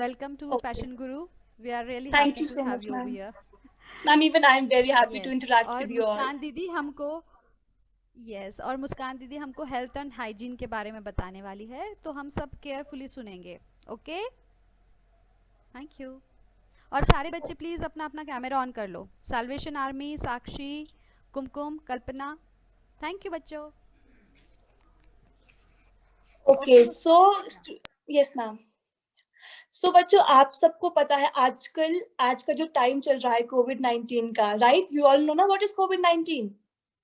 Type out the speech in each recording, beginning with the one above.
Welcome to Okay. Passion Guru. We are really Thank happy you to so have much, you over ma'am. here. Ma'am, even I am very happy to Yes, interact और with you all. मुस्कान दीदी हमको health and hygiene के बारे में बताने वाली है, तो हम सब केयरफुली सुनेंगे. Okay, thank you. और सारे बच्चे प्लीज़ अपना अपना कैमरा ऑन कर लो. Salvation army, Sakshi, Kumkum, Kalpana. Thank you बच्चों. Okay Okay, so Muskan. yes, ma'am. So बच्चों, आप सबको पता है आजकल आज का जो टाइम चल रहा है कोविड-19 का, राइट? यू ऑल नो ना व्हाट इज कोविड-19,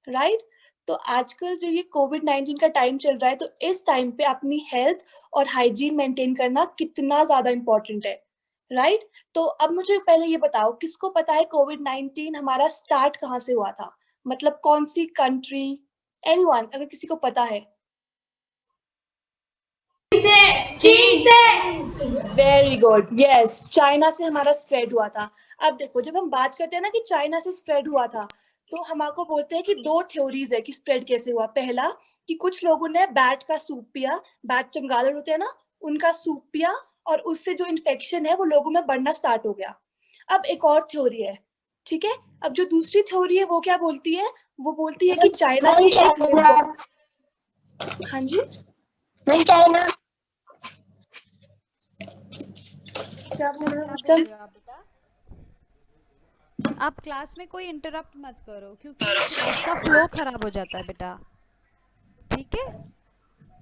राइट? तो आजकल जो ये कोविड-19 का टाइम चल रहा है, तो इस टाइम पे अपनी हेल्थ और हाइजीन मेंटेन करना कितना ज्यादा इम्पोर्टेंट है, राइट? तो अब मुझे पहले ये बताओ, किसको पता है कोविड-19 हमारा स्टार्ट कहाँ से हुआ था? मतलब कौन सी कंट्री? एनीवन, अगर किसी को पता है? चीन से। वेरी गुड, यस, चाइना से हमारा स्प्रेड हुआ था. अब देखो, जब हम बात करते हैं ना कि चाइना से स्प्रेड हुआ था, तो हम आपको बोलते हैं कि दो थ्योरीज है कि स्प्रेड कैसे हुआ. पहला, कि कुछ लोगों ने बैट का सूप पिया, बैट चमगादड़ होते हैं ना, उनका सूप पिया, और उससे जो इन्फेक्शन है वो लोगों में बढ़ना स्टार्ट हो गया. अब एक और थ्योरी है, ठीक है? अब जो दूसरी थ्योरी है वो क्या बोलती है? वो बोलती है कि चाइना के एक, हाँ जी, चाइना क्या बोल रहे क्या हो बोल बच्चा? रहे हो आप बेटा? आप क्लास में कोई इंटरप्ट मत करो, क्योंकि क्लास का फ्लो खराब हो जाता है बेटा. ठीक है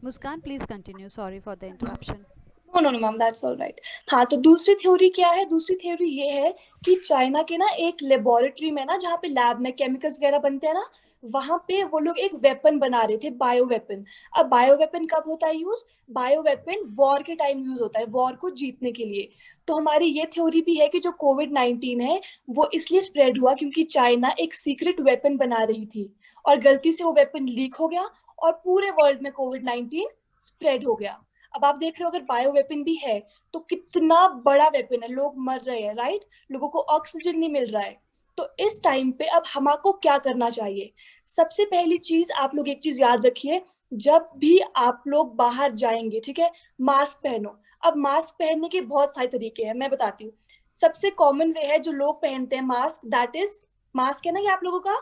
Muskan, please continue. Sorry for the interruption. No no no ma'am, that's all right. हाँ, तो दूसरी थ्योरी क्या है? दूसरी थ्योरी ये है कि चाइना के ना एक लेबोरेटरी में ना, जहाँ पे लैब में केमिकल्स वगैरह बनते हैं ना, वहां पे वो लोग एक वेपन बना रहे थे, बायो वेपन. अब बायो वेपन कब होता है यूज? बायो वेपन वॉर के टाइम यूज होता है, वॉर को जीतने के लिए. तो हमारी ये थ्योरी भी है कि जो कोविड-19 है वो इसलिए स्प्रेड हुआ क्योंकि चाइना एक सीक्रेट वेपन बना रही थी, और गलती से वो वेपन लीक हो गया, और पूरे वर्ल्ड में कोविड-19 स्प्रेड हो गया. अब आप देख रहे हो, अगर बायो वेपन भी है तो कितना बड़ा वेपन है, लोग मर रहे हैं, राइट? लोगों को ऑक्सीजन नहीं मिल रहा है. तो इस टाइम पे अब हमको क्या करना चाहिए? सबसे पहली चीज, आप लोग एक चीज याद रखिए, जब भी आप लोग बाहर जाएंगे, ठीक है, मास्क पहनो. अब मास्क पहनने के बहुत सारे तरीके हैं, मैं बताती हूँ. सबसे कॉमन वे है जो लोग पहनते हैं मास्क, दैट इज, मास्क है ना ये आप लोगों का,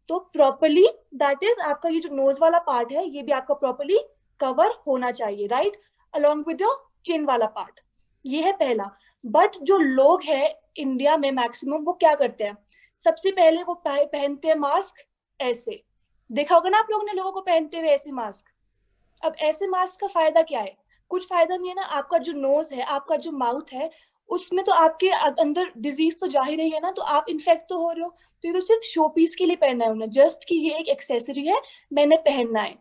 तो प्रॉपरली, दैट इज आपका ये जो नोज वाला पार्ट है ये भी आपका प्रॉपरली कवर होना चाहिए, right? Along with your chin वाला पार्ट. ये है पहला. बट जो लोग हैं इंडिया में मैक्सिमम, वो क्या करते हैं? सबसे पहले वो पहनते हैं मास्क ऐसे. देखा होगा ना आप लोगों ने लोगों को पहनते हुए ऐसे मास्क. अब ऐसे मास्क का फायदा क्या है? कुछ फायदा नहीं है ना. आपका जो नोज है, आपका जो माउथ है, उसमें तो आपके अंदर डिजीज तो जा ही रही है ना, तो आप इन्फेक्ट तो हो रहे हो. तो ये तो सिर्फ शो पीस के लिए पहनना है उन्हें, जस्ट कि ये एक एक्सेसरी है, मैंने पहनना है.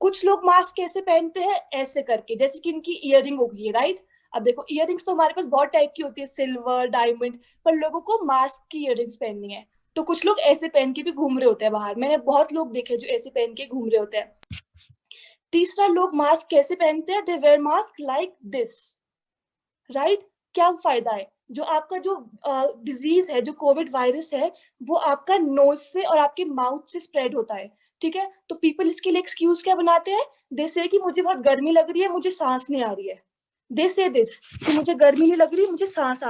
कुछ लोग मास्क कैसे पहनते हैं? ऐसे करके, जैसे कि इनकी इयरिंग हो गई है, राइट? अब देखो, इयरिंग्स तो हमारे पास बहुत टाइप की होती है, सिल्वर, डायमंड, पर लोगों को मास्क की इयरिंग्स पहननी है. तो कुछ लोग ऐसे पहन के भी घूम रहे होते हैं बाहर, मैंने बहुत लोग देखे जो ऐसे पहन के घूम रहे होते हैं. तीसरा, लोग मास्क कैसे पहनते हैं? They wear mask like this, right? क्या फायदा है? जो आपका जो डिजीज है, जो कोविड वायरस है, वो आपका नोज से और आपके माउथ से स्प्रेड होता है, ठीक है? तो पीपल इसके लिए एक्सक्यूज क्या बनाते हैं? दे से कि मुझे बहुत गर्मी लग रही है, मुझे सांस नहीं आ रही है. दे से दिस कि मुझे गर्मी नहीं लग रही, मुझे सांस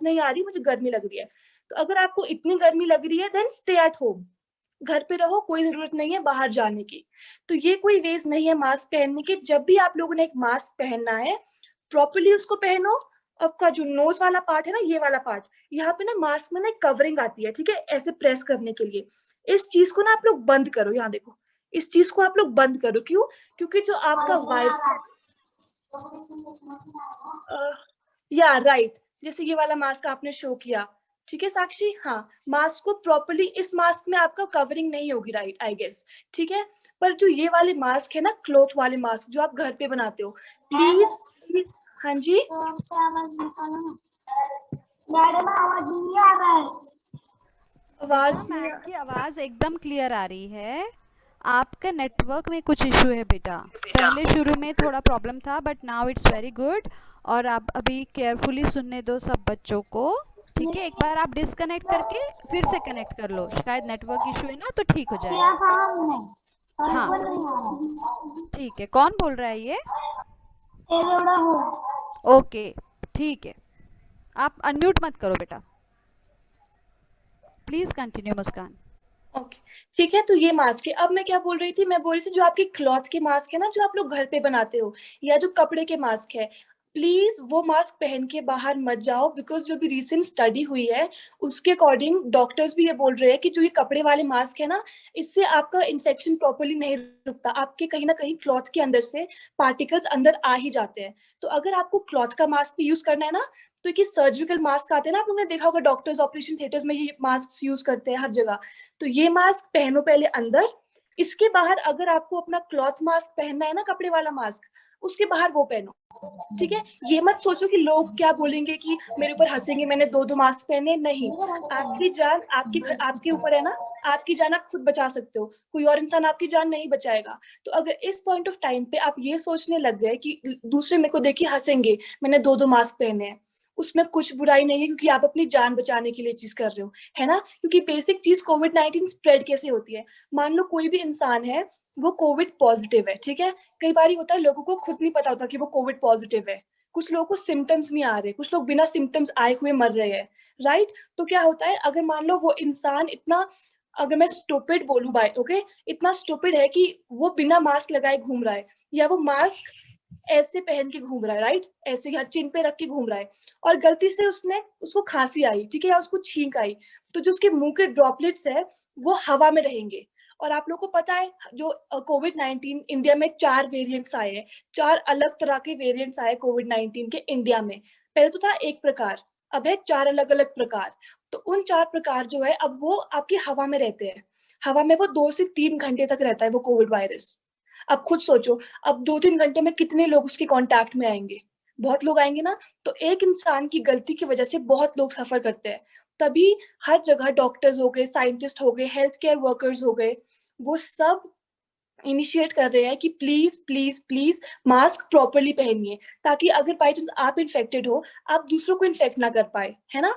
नहीं आ रही, मुझे गर्मी लग रही है. तो अगर आपको इतनी गर्मी लग रही है, देन स्टे एट होम, घर पे रहो, कोई जरूरत नहीं है बाहर जाने की. तो ये कोई वेज नहीं है मास्क पहनने के. जब भी आप लोगों ने एक मास्क पहनना है, प्रॉपरली उसको पहनो. आपका जो नोज वाला पार्ट है ना, ये वाला पार्ट, यहाँ पे ना मास्क में ना कवरिंग आती है, ठीक है, ऐसे प्रेस करने के लिए. इस चीज को ना आप लोग बंद करो, यहाँ देखो, इस चीज को आप लोग बंद करो. क्यों? क्योंकि जो आपका वायरस, या राइट, जैसे ये वाला मास्क आपने शो किया, ठीक है साक्षी? हाँ, मास्क को प्रॉपरली, इस मास्क में आपका कवरिंग नहीं होगी, राइट, आई गेस, ठीक है? पर जो ये वाले मास्क है ना, क्लॉथ वाले मास्क जो आप घर पे बनाते हो, प्लीज प्लीज. हाँ जी, मैडम आवाज नहीं आ रहा है। बेटा आवाज नहीं मैम आ- की आवाज़ एकदम क्लियर आ रही है. आपका नेटवर्क में कुछ इशू है बेटा. पहले शुरू में थोड़ा प्रॉब्लम था, but now it's very good. और आप अभी केयरफुली सुनने दो सब बच्चों को. ठीक है, एक बार आप डिस्कनेक्ट करके फिर से कनेक्ट कर लो, शायद नेटवर्क इशू है ना, तो ठीक हो क्या जाएगा. था हमने और हाँ, वो नहीं आ रहा। ठीक है. कौन बोल रहा है ये? ये जोड़ा हो। ओके, ठीक है. आप अनम्यूट मत करो बेटा, प्लीज कंटिन्यू मुस्कान। ओके ठीक है, तो ये मास्क है। अब मैं क्या बोल रही थी, मैं बोल रही थी जो आपके क्लॉथ के मास्क है ना, जो आप लोग घर पे बनाते हो, या जो कपड़े के मास्क है, प्लीज वो मास्क पहन के बाहर मत जाओ, बिकॉज जो भी रिसेंट स्टडी हुई है उसके अकॉर्डिंग डॉक्टर्स भी ये बोल रहे हैं कि जो ये कपड़े वाले मास्क है ना, इससे आपका इन्फेक्शन प्रॉपरली नहीं रुकता, आपके कहीं ना कहीं क्लॉथ के अंदर से पार्टिकल्स अंदर आ ही जाते हैं। तो अगर आपको क्लॉथ का मास्क भी यूज करना है ना, तो एक सर्जिकल मास्क आते हैं ना, आप लोगों ने देखा होगा डॉक्टर्स ऑपरेशन थिएटर्स में ये मास्क यूज करते हैं हर जगह, तो ये मास्क पहनो पहले अंदर। इसके बाहर अगर आपको अपना क्लॉथ मास्क पहनना है ना, कपड़े वाला मास्क, उसके बाहर वो पहनो, ठीक है। ये मत सोचो कि लोग क्या बोलेंगे, कि मेरे ऊपर हंसेंगे मैंने दो दो मास्क पहने, नहीं। आपकी जान आपके ऊपर है ना, आपकी जान आप खुद बचा सकते हो, कोई और इंसान आपकी जान नहीं बचाएगा। तो अगर इस पॉइंट ऑफ टाइम पे आप ये सोचने लग गए कि दूसरे मेरे को देखिए हंसेंगे, मैंने दो दो मास्क पहने हैं, उसमें कुछ बुराई नहीं है, क्योंकि आप अपनी जान बचाने के लिए चीज कर रहे हो, है ना। क्योंकि बेसिक चीज कोविड-19 स्प्रेड कैसे होती है, मान लो कोई भी इंसान है वो कोविड पॉजिटिव है, ठीक है। कई बार होता है लोगों को खुद नहीं पता होता कि वो कोविड पॉजिटिव है, कुछ लोगों को सिम्टम्स नहीं आ रहे, कुछ लोग बिना सिम्टम्स आए हुए मर रहे हैं, राइट। तो क्या होता है, अगर मान लो वो इंसान इतना, अगर मैं स्टूपिड बोलूं भाई, ओके, इतना स्टूपिड है कि वो बिना मास्क लगाए घूम रहा है, या वो मास्क ऐसे पहन के घूम रहा है, राइट, ऐसे यहाँ चिन पे रख के घूम रहा है, और गलती से उसको खांसी आई, ठीक है, या उसको छींक आई, तो जो उसके मुंह के ड्रॉपलेट्स है वो हवा में रहेंगे। और आप लोगों को पता है जो कोविड-19 इंडिया में 4 वेरिएंट्स आए हैं, 4 अलग तरह के वेरिएंट्स आए कोविड-19 के इंडिया में। पहले तो था एक प्रकार, अब है 4 अलग अलग प्रकार। तो उन 4 प्रकार जो है, अब वो आपकी हवा में रहते हैं, हवा में वो 2 से 3 घंटे तक रहता है वो कोविड वायरस। अब खुद सोचो, अब 2-3 घंटे में कितने लोग उसके कांटेक्ट में आएंगे, बहुत लोग आएंगे ना। तो एक इंसान की गलती की वजह से बहुत लोग सफर करते हैं। तभी हर जगह डॉक्टर्स हो गए, साइंटिस्ट हो गए, हेल्थ केयर वर्कर्स हो गए, वो सब इनिशिएट कर रहे हैं कि please please please mask properly पहनिए, ताकि अगर बाई चांस आप इन्फेक्टेड हो, आप दूसरों को इन्फेक्ट ना कर पाए, है ना।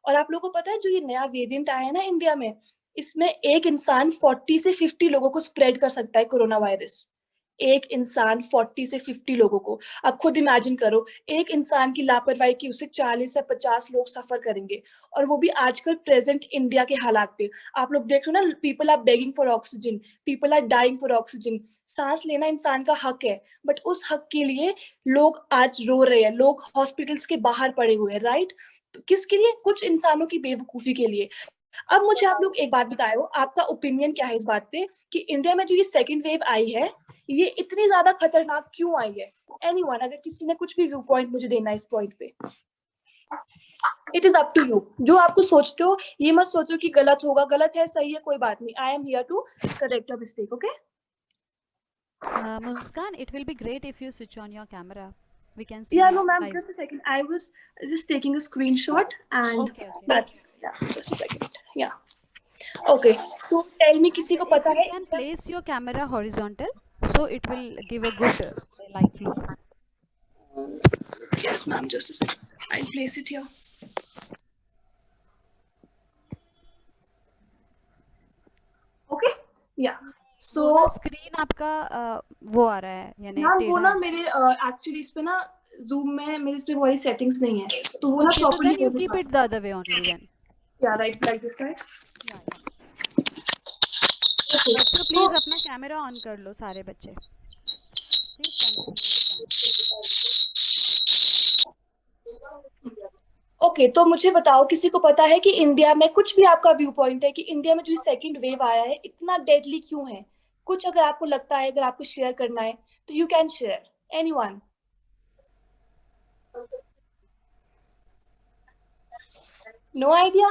और आप लोगों को पता है जो ये नया वेरिएंट आया है ना इंडिया में, इसमें एक इंसान 40 से 50 लोगों को स्प्रेड कर सकता है कोरोना वायरस। एक इंसान 40 से 50 लोगों को, आप खुद इमेजिन करो, एक इंसान की लापरवाही की उससे 40 से 50 लोग सफर करेंगे, और वो भी आजकल प्रेजेंट इंडिया के हालात पे। आप लोग देख रहे हो ना, people are begging for oxygen, people are dying for oxygen. सांस लेना इंसान का हक है, बट उस हक के लिए लोग आज रो रहे हैं, लोग हॉस्पिटल्स के बाहर पड़े हुए हैं, राइट। तो किसके लिए, कुछ इंसानों की बेवकूफी के लिए। अब मुझे आप लोग एक बात बताओ, आपका ओपिनियन क्या है इस बात पे, कि इंडिया में जो ये सेकंड वेव आई है, ये इतनी ज्यादा खतरनाक क्यों आई है। एनीवन, अगर किसी ने कुछ भी व्यू पॉइंट मुझे देना है इस पॉइंट पे, it is up to you. जो आपको सोचते हो, ये मत सोचो कि गलत होगा, गलत है सही है कोई बात नहीं, I am here to correct a mistake, okay. Muskan, it will be great if you switch on your camera. We can see Yeah, you no ma'am, live. just a second, I was just taking a screenshot and Okay, okay. but yeah, just a second, yeah, okay, so tell me, किसी को If पता you है। can place your camera horizontal, so it will give a good light look. Yes ma'am, just a second, I'll place it here. Okay, yeah, so वो ना screen आपका वो आ रहा है, यानी मैम वो टेढ़ा ना है। मेरे एक्चुअली इस पे ना जूम में मेरे इस पे वही सेटिंग्स नहीं है, तो वो ना Okay, so properly then you keep it the other way only then. या right like this right. Yeah, yeah. बच्चों प्लीज अपना कैमरा ऑन कर लो सारे बच्चे। Please continue, Muskan. ओके, तो मुझे बताओ, किसी को पता है कि इंडिया में, कुछ भी आपका व्यू पॉइंट है कि इंडिया में जो सेकंड वेव आया है इतना डेडली क्यों है, कुछ अगर आपको लगता है, अगर आपको शेयर करना है तो you can share, anyone. No idea,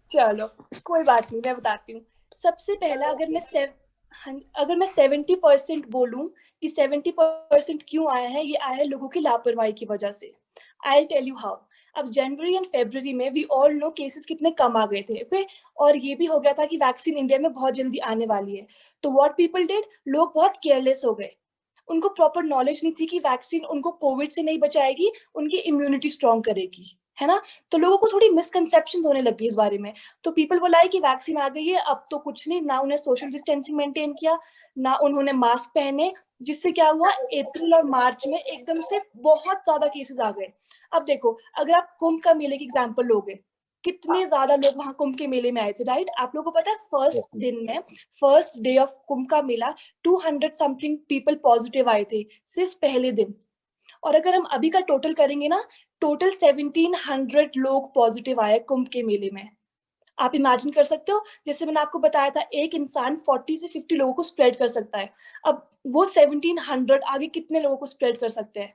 चलो कोई बात नहीं, मैं बताती हूँ। सबसे पहला, अगर मैं 70% बोलूं कि 70% क्यों आया है, ये आया है लोगों की लापरवाही की वजह से। I tell you how. अब जनवरी एंड फरवरी में वी ऑल नो केसेस कितने कम आ गए थे, ओके, और ये भी हो गया था कि वैक्सीन इंडिया में बहुत जल्दी आने वाली है। तो व्हाट पीपल डिड, लोग बहुत केयरलेस हो गए, उनको प्रॉपर नॉलेज नहीं थी कि वैक्सीन उनको कोविड से नहीं बचाएगी, उनकी इम्यूनिटी स्ट्रॉन्ग करेगी। है ना। तो लोगों को थोड़ी मिसकंसेप्शंस होने लगी इस बारे में। तो पीपल बोला है कि वैक्सीन आ गई है, अब तो कुछ नहीं, ना उन्हें सोशल डिस्टेंसिंग मेंटेन किया, ना उन्होंने मास्क पहने, जिससे क्या हुआ, अप्रैल और मार्च में एकदम से बहुत ज्यादा केसेस आ गए। अब देखो, अगर आप कुंभ का मेले की एग्जाम्पल लोगे, कितने ज्यादा लोग वहां कुंभ के मेले में आए थे, राइट। आप लोगों को पता है फर्स्ट दिन में, फर्स्ट डे ऑफ कुंभ का मेला 200 समथिंग पीपल पॉजिटिव आए थे सिर्फ पहले दिन। और अगर हम अभी का टोटल करेंगे ना, टोटल 1700 लोग पॉजिटिव आए कुंभ के मेले में। आप इमेजिन कर सकते हो, जैसे मैंने आपको बताया था, एक इंसान 40 से 50 लोगों को स्प्रेड कर सकता है। अब वो 1700 आगे कितने लोगों को स्प्रेड कर सकते हैं।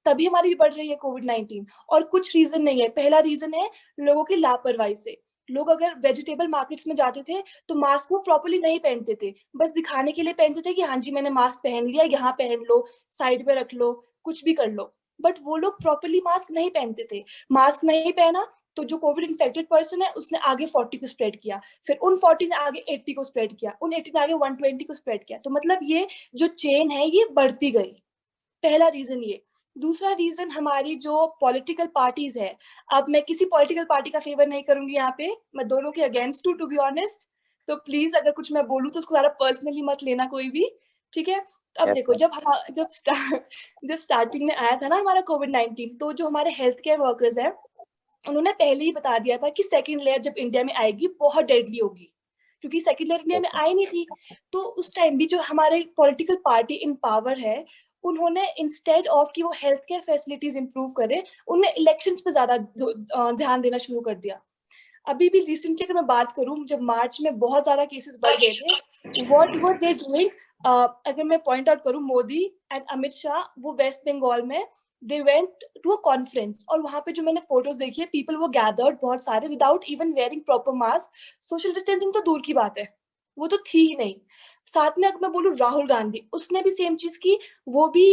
तभी हमारी बढ़ रही है कोविड-19। और कुछ रीजन नहीं है। पहला रीजन है लोगों की लापरवाही से। लोग अगर वेजिटेबल मार्केट्स में जाते थे तो मास्क वो प्रॉपर्ली नहीं पहनते थे, बस दिखाने के लिए पहनते थे कि हाँ जी मैंने मास्क पहन लिया, यहाँ पहन लो, साइड पे रख लो, कुछ भी कर लो। बट वो लोग प्रॉपर्ली मास्क नहीं पहनते थे। मास्क नहीं पहना तो जो कोविड इन्फेक्टेड पर्सन है उसने आगे 40 को स्प्रेड किया, फिर उन 40 ने आगे 80 को स्प्रेड किया, उन 80 ने आगे 120 को स्प्रेड किया। तो मतलब ये जो चेन है ये बढ़ती गई। पहला रीजन ये। दूसरा रीजन हमारी जो पॉलिटिकल पार्टीज है। अब मैं किसी पॉलिटिकल पार्टी का फेवर नहीं करूंगी यहाँ पे, मैं दोनों के अगेंस्ट हूँ टू बी ऑनेस्ट। तो प्लीज अगर कुछ मैं बोलूँ तो उसको ज्यादा पर्सनली मत लेना कोई भी, ठीक है। अब देखो, जब स्टार्टिंग में आया था ना हमारा कोविड-19, तो जो हमारे हेल्थ केयर वर्कर्स है उन्होंने पहले ही बता दिया था कि सेकेंड लेयर जब इंडिया में आएगी बहुत डेडली होगी, क्योंकि सेकेंड लेयर इंडिया में आई नहीं थी। तो उस टाइम भी जो हमारे पॉलिटिकल पार्टी इन पावर है, उन्होंने इंस्टेड ऑफ कि वो हेल्थ केयर फैसिलिटीज इंप्रूव करे, उन्होंने इलेक्शंस पे ज्यादा ध्यान देना शुरू कर दिया। अभी भी रिसेंटली अगर मैं बात करूं, जब मार्च में बहुत ज्यादा केसेस बढ़ गए थे, व्हाट वर दे डूइंग, अगर मैं पॉइंट आउट करूं, मोदी एंड अमित शाह वो वेस्ट बंगाल में they went to a conference, और वहां पे जो मैंने फोटोज देखी है, पीपल वो गैदर्ड बहुत सारे without even wearing proper mask. Social distancing तो दूर की बात है, वो तो थी ही नहीं। साथ में अगर मैं बोलूं राहुल गांधी, उसने भी सेम चीज की। वो भी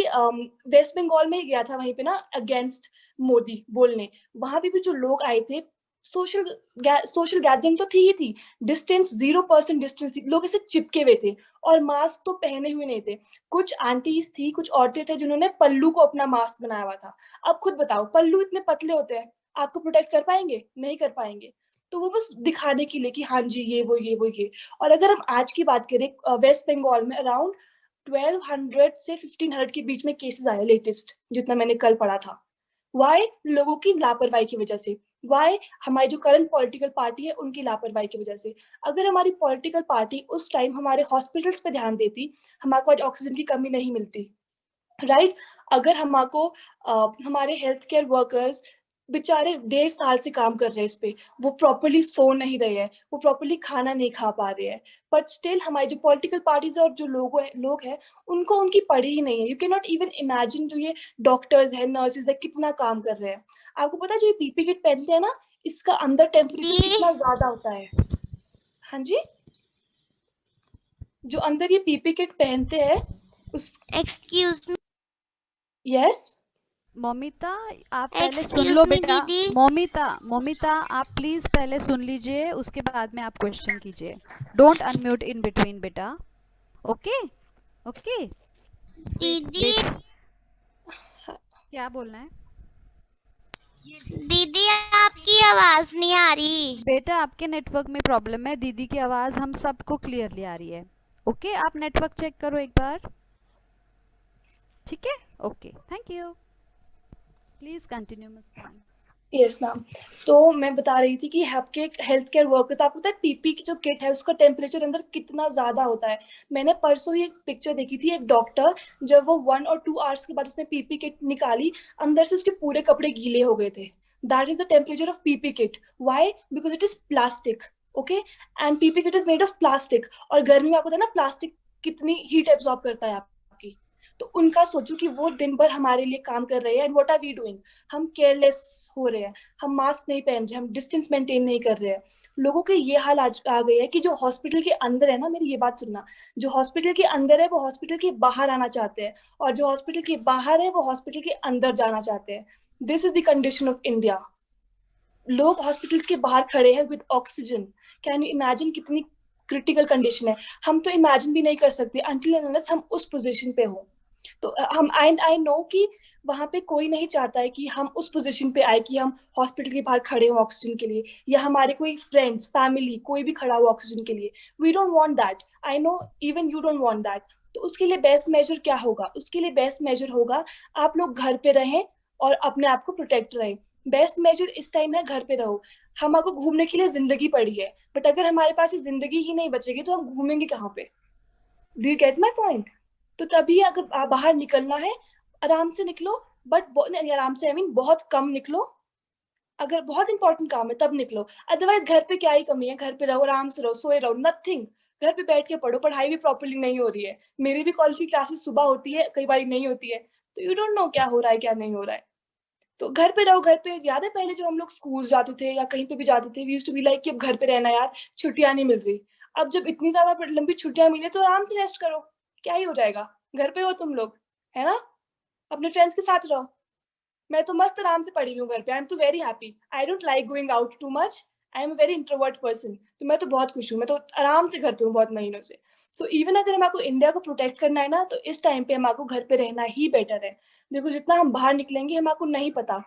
वेस्ट बंगाल में ही गया था वहीं पे ना अगेंस्ट मोदी बोलने। वहां पे भी जो लोग आए थे, सोशल गैदरिंग तो थी ही थी, डिस्टेंस 0% डिस्टेंस थी, लोग ऐसे चिपके हुए थे और मास्क तो पहने हुए नहीं थे। कुछ आंटीज थी, कुछ औरतें थे जिन्होंने पल्लू को अपना मास्क बनाया हुआ था। अब खुद बताओ, पल्लू इतने पतले होते हैं, आपको प्रोटेक्ट कर पाएंगे? नहीं कर पाएंगे। तो वो बस दिखाने के लिए कि हाँ जी ये। और अगर हम आज की बात करें, वेस्ट बंगाल में अराउंड 1200 से 1500 के बीच में केसेस आए लेटेस्ट, जितना मैंने कल पढ़ा था। वाई? लोगों की लापरवाही की वजह से। वाई? हमारी जो करंट पॉलिटिकल पार्टी है उनकी लापरवाही की वजह से। अगर हमारी पॉलिटिकल पार्टी उस टाइम हमारे हॉस्पिटल्स पे ध्यान देती, हमारे को आज ऑक्सीजन की कमी नहीं मिलती, राइट। अगर हमको हमारे हेल्थ केयर वर्कर्स बेचारे 1.5 साल से काम कर रहे हैं इस पे, वो प्रॉपरली सो नहीं रहे हैं, वो प्रॉपरली खाना नहीं खा पा रहे हैं, बट स्टिल हमारी जो पॉलिटिकल पार्टीज और जो लोग हैं उनको उनकी पड़ी ही नहीं है। You can not even imagine, जो ये डॉक्टर्स है, नर्सेज है, कितना काम कर रहे हैं। आपको पता है जो ये पीपी किट पहनते हैं ना, इसका अंदर टेम्परेचर कितना ज्यादा होता है। हाँ जी, जो अंदर ये पीपी किट पहनते हैं उस एक्सक्यूज मी। यस मोमिता, आप पहले सुन लो बेटा। दीदी। मोमिता आप प्लीज पहले सुन लीजिए, उसके बाद में आप क्वेश्चन कीजिए। डोंट अनम्यूट इन बिटवीन बेटा। ओके ओके दीदी क्या बोलना है दीदी आपकी आवाज नहीं आ रही। बेटा? आपके नेटवर्क में प्रॉब्लम है, दीदी की आवाज़ हम सबको क्लियरली आ रही है। ओके, आप नेटवर्क चेक करो एक बार, ठीक है? Okay, thank you, please continue Muskan. Yes ma'am. तो मैं बता रही थी कि आपके हेल्थ केयर वर्कर्स, आपको पता है पीपी की जो किट है उसका टेम्परेचर अंदर कितना ज्यादा होता है। मैंने परसों ही एक पिक्चर देखी थी, एक डॉक्टर जब वो 1 और 2 आवर्स के बाद उसने पीपी किट निकाली, अंदर से उसके पूरे कपड़े गीले हो गए थे। That is the temperature of PP kit. Why? Because it is plastic. Okay, and PP kit is made of plastic, और गर्मी में आपको पता है ना प्लास्टिक कितनी हीट एब्जॉर्ब करता है आपकी। तो उनका सोचो कि वो दिन भर हमारे लिए काम कर रहे हैं, and what are we doing? हम केयरलेस हो रहे हैं, हम मास्क नहीं पहन रहे, हम डिस्टेंस मेंटेन नहीं कर रहे हैं। लोगों के ये हाल आ गए हैं कि जो हॉस्पिटल के अंदर है ना, मेरी ये बात सुनना, जो हॉस्पिटल के अंदर है वो हॉस्पिटल के बाहर आना चाहते हैं, और जो हॉस्पिटल के बाहर है वो हॉस्पिटल के अंदर जाना चाहते हैं। This is the condition of India. लोग हॉस्पिटल्स के बाहर खड़े हैं with oxygen. Can you imagine कितनी क्रिटिकल कंडीशन है? हम तो इमेजिन भी नहीं कर सकते अनटिल एंड अनलेस हम उस पोजीशन पे हो। तो हम आई नो कि वहां पे कोई नहीं चाहता है कि हम उस पोजीशन पे आए कि हम हॉस्पिटल के बाहर खड़े हो ऑक्सीजन के लिए, या हमारे कोई फ्रेंड्स फैमिली कोई भी खड़ा हो ऑक्सीजन के लिए. We don't want that. I know even you don't want that. तो उसके लिए बेस्ट मेजर क्या होगा? उसके लिए बेस्ट मेजर होगा आप लोग घर पे रहें और अपने आप को प्रोटेक्ट रहें. बेस्ट मेजर इस टाइम है घर पे रहो. हमारे घूमने के लिए जिंदगी पड़ी है, बट अगर हमारे पास ये जिंदगी ही नहीं बचेगी तो हम घूमेंगे कहाँ पे? Do you get my point? तो तभी अगर बाहर निकलना है आराम से निकलो, बट आराम से आई मीन बहुत कम निकलो. अगर बहुत इंपॉर्टेंट काम है तब निकलो, अदरवाइज घर पे क्या ही कमी है? घर पे रहो, आराम से रहो, सोए रहो, नथिंग. घर पे बैठ के पढ़ो, पढ़ाई भी प्रॉपर्ली नहीं हो रही है. मेरी भी कॉलेज की क्लासेस सुबह होती है, कई बार नहीं होती है, तो यू डोंट नो क्या हो रहा है क्या नहीं हो रहा है. तो घर पे रहो. घर पे याद है पहले जो हम लोग स्कूल जाते थे या कहीं पे भी जाते थे, we used to be like कि अब घर पे रहना यार, छुट्टियां नहीं मिल रही. अब जब इतनी ज्यादा लंबी छुट्टियां मिले तो आराम से रेस्ट करो, क्या ही हो जाएगा? घर पे हो तुम लोग, है ना? अपने फ्रेंड्स के साथ रहो. मैं तो मस्त आराम से पड़ी हूँ घर पे. आई एम तो very happy. I don't like going out too much. I am a very introvert person. तो मैं तो बहुत खुश हूँ. मैं तो आराम से घर पे हूँ बहुत महीनों से. सो इवन अगर हमारे इंडिया को प्रोटेक्ट करना है ना, तो इस टाइम पे हमारे घर पे रहना ही बेटर है. देखो जितना हम बाहर निकलेंगे हमारे नहीं पता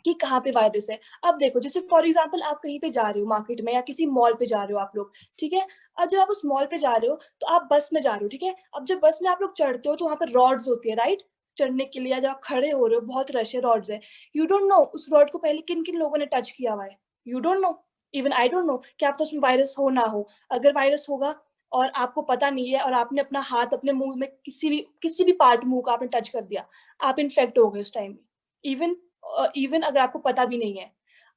कि कहाँ पे वायरस है. अब देखो जैसे फॉर एग्जांपल आप कहीं पे जा रहे हो मार्केट में या किसी मॉल पे जा रहे हो आप लोग, ठीक है? अब जब आप उस मॉल पे जा रहे हो तो आप बस में जा रहे हो, ठीक है? अब जब बस में आप लोग चढ़ते हो तो वहाँ पर रॉड्स होती है, राइट? चढ़ने के लिए जब आप खड़े हो रहे हो बहुत रश है, रॉड्स है. यू डोंट नो उस रॉड को पहले किन किन लोगों ने टच किया हुआ है. You don't know. Even I don't no कि आप तो उसमें वायरस हो ना हो. अगर वायरस होगा और आपको पता नहीं है और आपने अपना हाथ अपने मुंह में किसी भी पार्ट मुंह का आपने टच कर दिया, आप इन्फेक्ट हो गए उस टाइम में. इवन इवन अगर आपको पता भी नहीं है.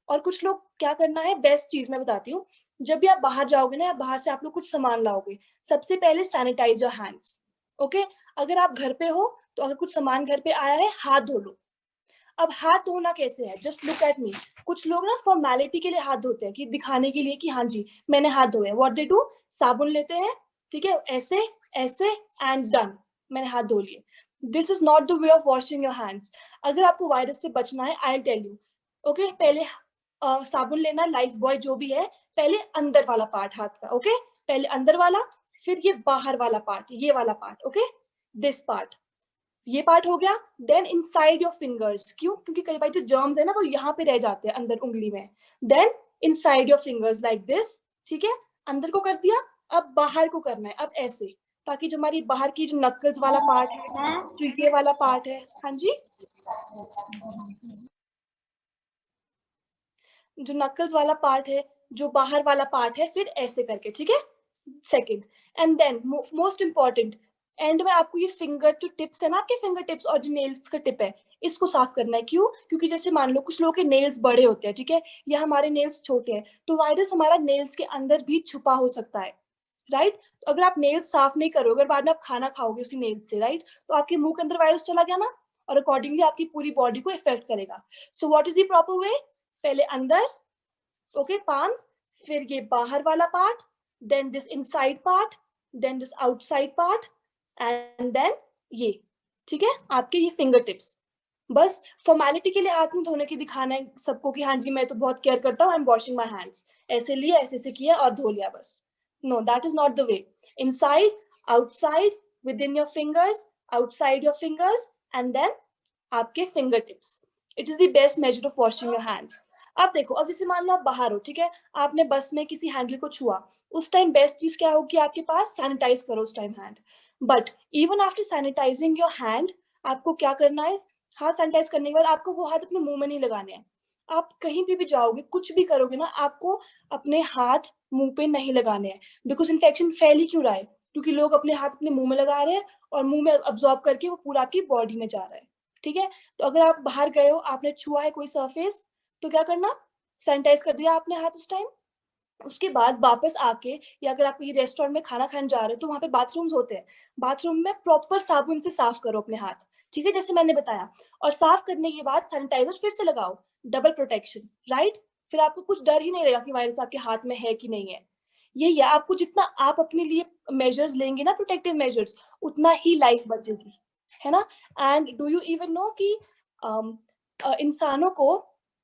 और कुछ लोग क्या करना है, बेस्ट चीज मैं बताती हूँ. जब भी आप बाहर जाओगे ना, बाहर से आप लोग कुछ सामान लाओगे, सबसे पहले सैनिटाइज योर हैंड्स. ओके? अगर आप घर पे हो तो अगर कुछ सामान घर पे आया है, हाथ धो लो. अब हाथ धोना कैसे है? Just look at me. कुछ लोग ना फॉर्मेलिटी के लिए हाथ धोते हैं, कि दिखाने के लिए कि हाँ जी मैंने हाथ धोए. व्हाट दे डू, साबुन लेते हैं, ठीक है, ऐसे ऐसे एंड डन, मैंने हाथ धो लिए. This is not the way of washing your hands. अगर आपको वायरस से बचना है, आई टेल यू, ओके, पहले साबुन लेना, लाइफ बॉय जो भी है, पहले अंदर वाला पार्ट हाथ का, ओके? पहले अंदर वाला, फिर ये बाहर वाला पार्ट, ये वाला पार्ट, ओके? दिस पार्ट, ये पार्ट हो गया. Then inside your fingers. क्यों? क्योंकि कई बार जो जर्म्स है ना वो यहाँ पे रह जाते हैं अंदर उंगली में. Then inside your fingers like this, ठीक है? अंदर को कर दिया. अब बाहर को करना है, अब ऐसे, ताकि जो हमारी बाहर की जो नक्कल्स वाला पार्ट है, जो ये वाला पार्ट है, हाँ जी, जो नक्कल्स वाला पार्ट है, जो बाहर वाला पार्ट है, फिर ऐसे करके, ठीक है? Second. And then most important, end में आपको ये फिंगर जो टिप्स है ना, आपके फिंगर टिप्स और जो नेल्स का टिप है, इसको साफ करना है. क्यों? क्योंकि जैसे मान लो कुछ लोगों के नेल्स बड़े होते हैं, ठीक है, या हमारे नेल्स छोटे हैं, तो वायरस हमारा नेल्स के अंदर भी छुपा हो सकता है, राइट? तो अगर आप नेल्स साफ नहीं करोगे, अगर बाद में आप खाना खाओगे उसी नेल्स से, राइट, तो आपके मुंह के अंदर वायरस चला गया ना, और अकॉर्डिंगली आपकी पूरी बॉडी को इफेक्ट करेगा. So what is the proper way? पहले अंदर, ओके, पाम्स, फिर ये बाहर वाला part, then this inside part, then this outside part, and then ये, ठीक है, आपके ये फिंगर टिप्स. बस फॉर्मेलिटी के लिए हाथ नहीं धोने की दिखाना है सबको कि हाँ जी मैं तो बहुत केयर करता हूँ, I am washing my hands. ऐसे लिया, ऐसे किया और धो लिया बस. No, that is not the way. Inside, outside, within your fingers, outside your fingers, and then आपके fingertips. It is the best measure of washing your hands. अब देखो, अब जैसे मान लो आप बाहर हो, ठीक है, आपने बस में किसी हैंडल को छुआ, उस टाइम बेस्ट चीज क्या होगी आपके पास? सैनिटाइज करो उस time hand. But even after sanitising your hand, आपको क्या करना है? हाथ सैनिटाइज करने के बाद आपको वो हाथ अपने मुंह में नहीं लगाने हैं. आप कहीं भी जाओगे, कुछ भी करोगे ना, आपको अपने हाथ मुंह पे नहीं लगाने हैं. बिकॉज इन्फेक्शन फैल ही क्यों रहा है? क्योंकि लोग अपने हाथ अपने मुंह में लगा रहे हैं और मुंह में अब्सॉर्ब करके वो पूरा आपकी बॉडी में जा रहा है, ठीक है? तो अगर आप बाहर गए हो, आपने छुआ है कोई सरफेस, तो क्या करना? सैनिटाइज कर दिया आपने हाथ उस टाइम. उसके बाद वापस आके, या अगर आप कहीं रेस्टोरेंट में खाना खाने जा रहे हो तो वहां पे बाथरूम्स होते हैं, बाथरूम में प्रॉपर साबुन से साफ करो अपने हाथ, ठीक है, जैसे मैंने बताया. और साफ करने के बाद सैनिटाइजर फिर से लगाओ, डबल प्रोटेक्शन, राइट? फिर आपको कुछ डर ही नहीं रहेगा कि वायरस आपके हाथ में है कि नहीं है. यही है, आपको जितना आप अपने लिए मेजर्स लेंगे ना, प्रोटेक्टिव मेजर्स, उतना ही लाइफ बचेगी, है ना? And do you even know कि इंसानों को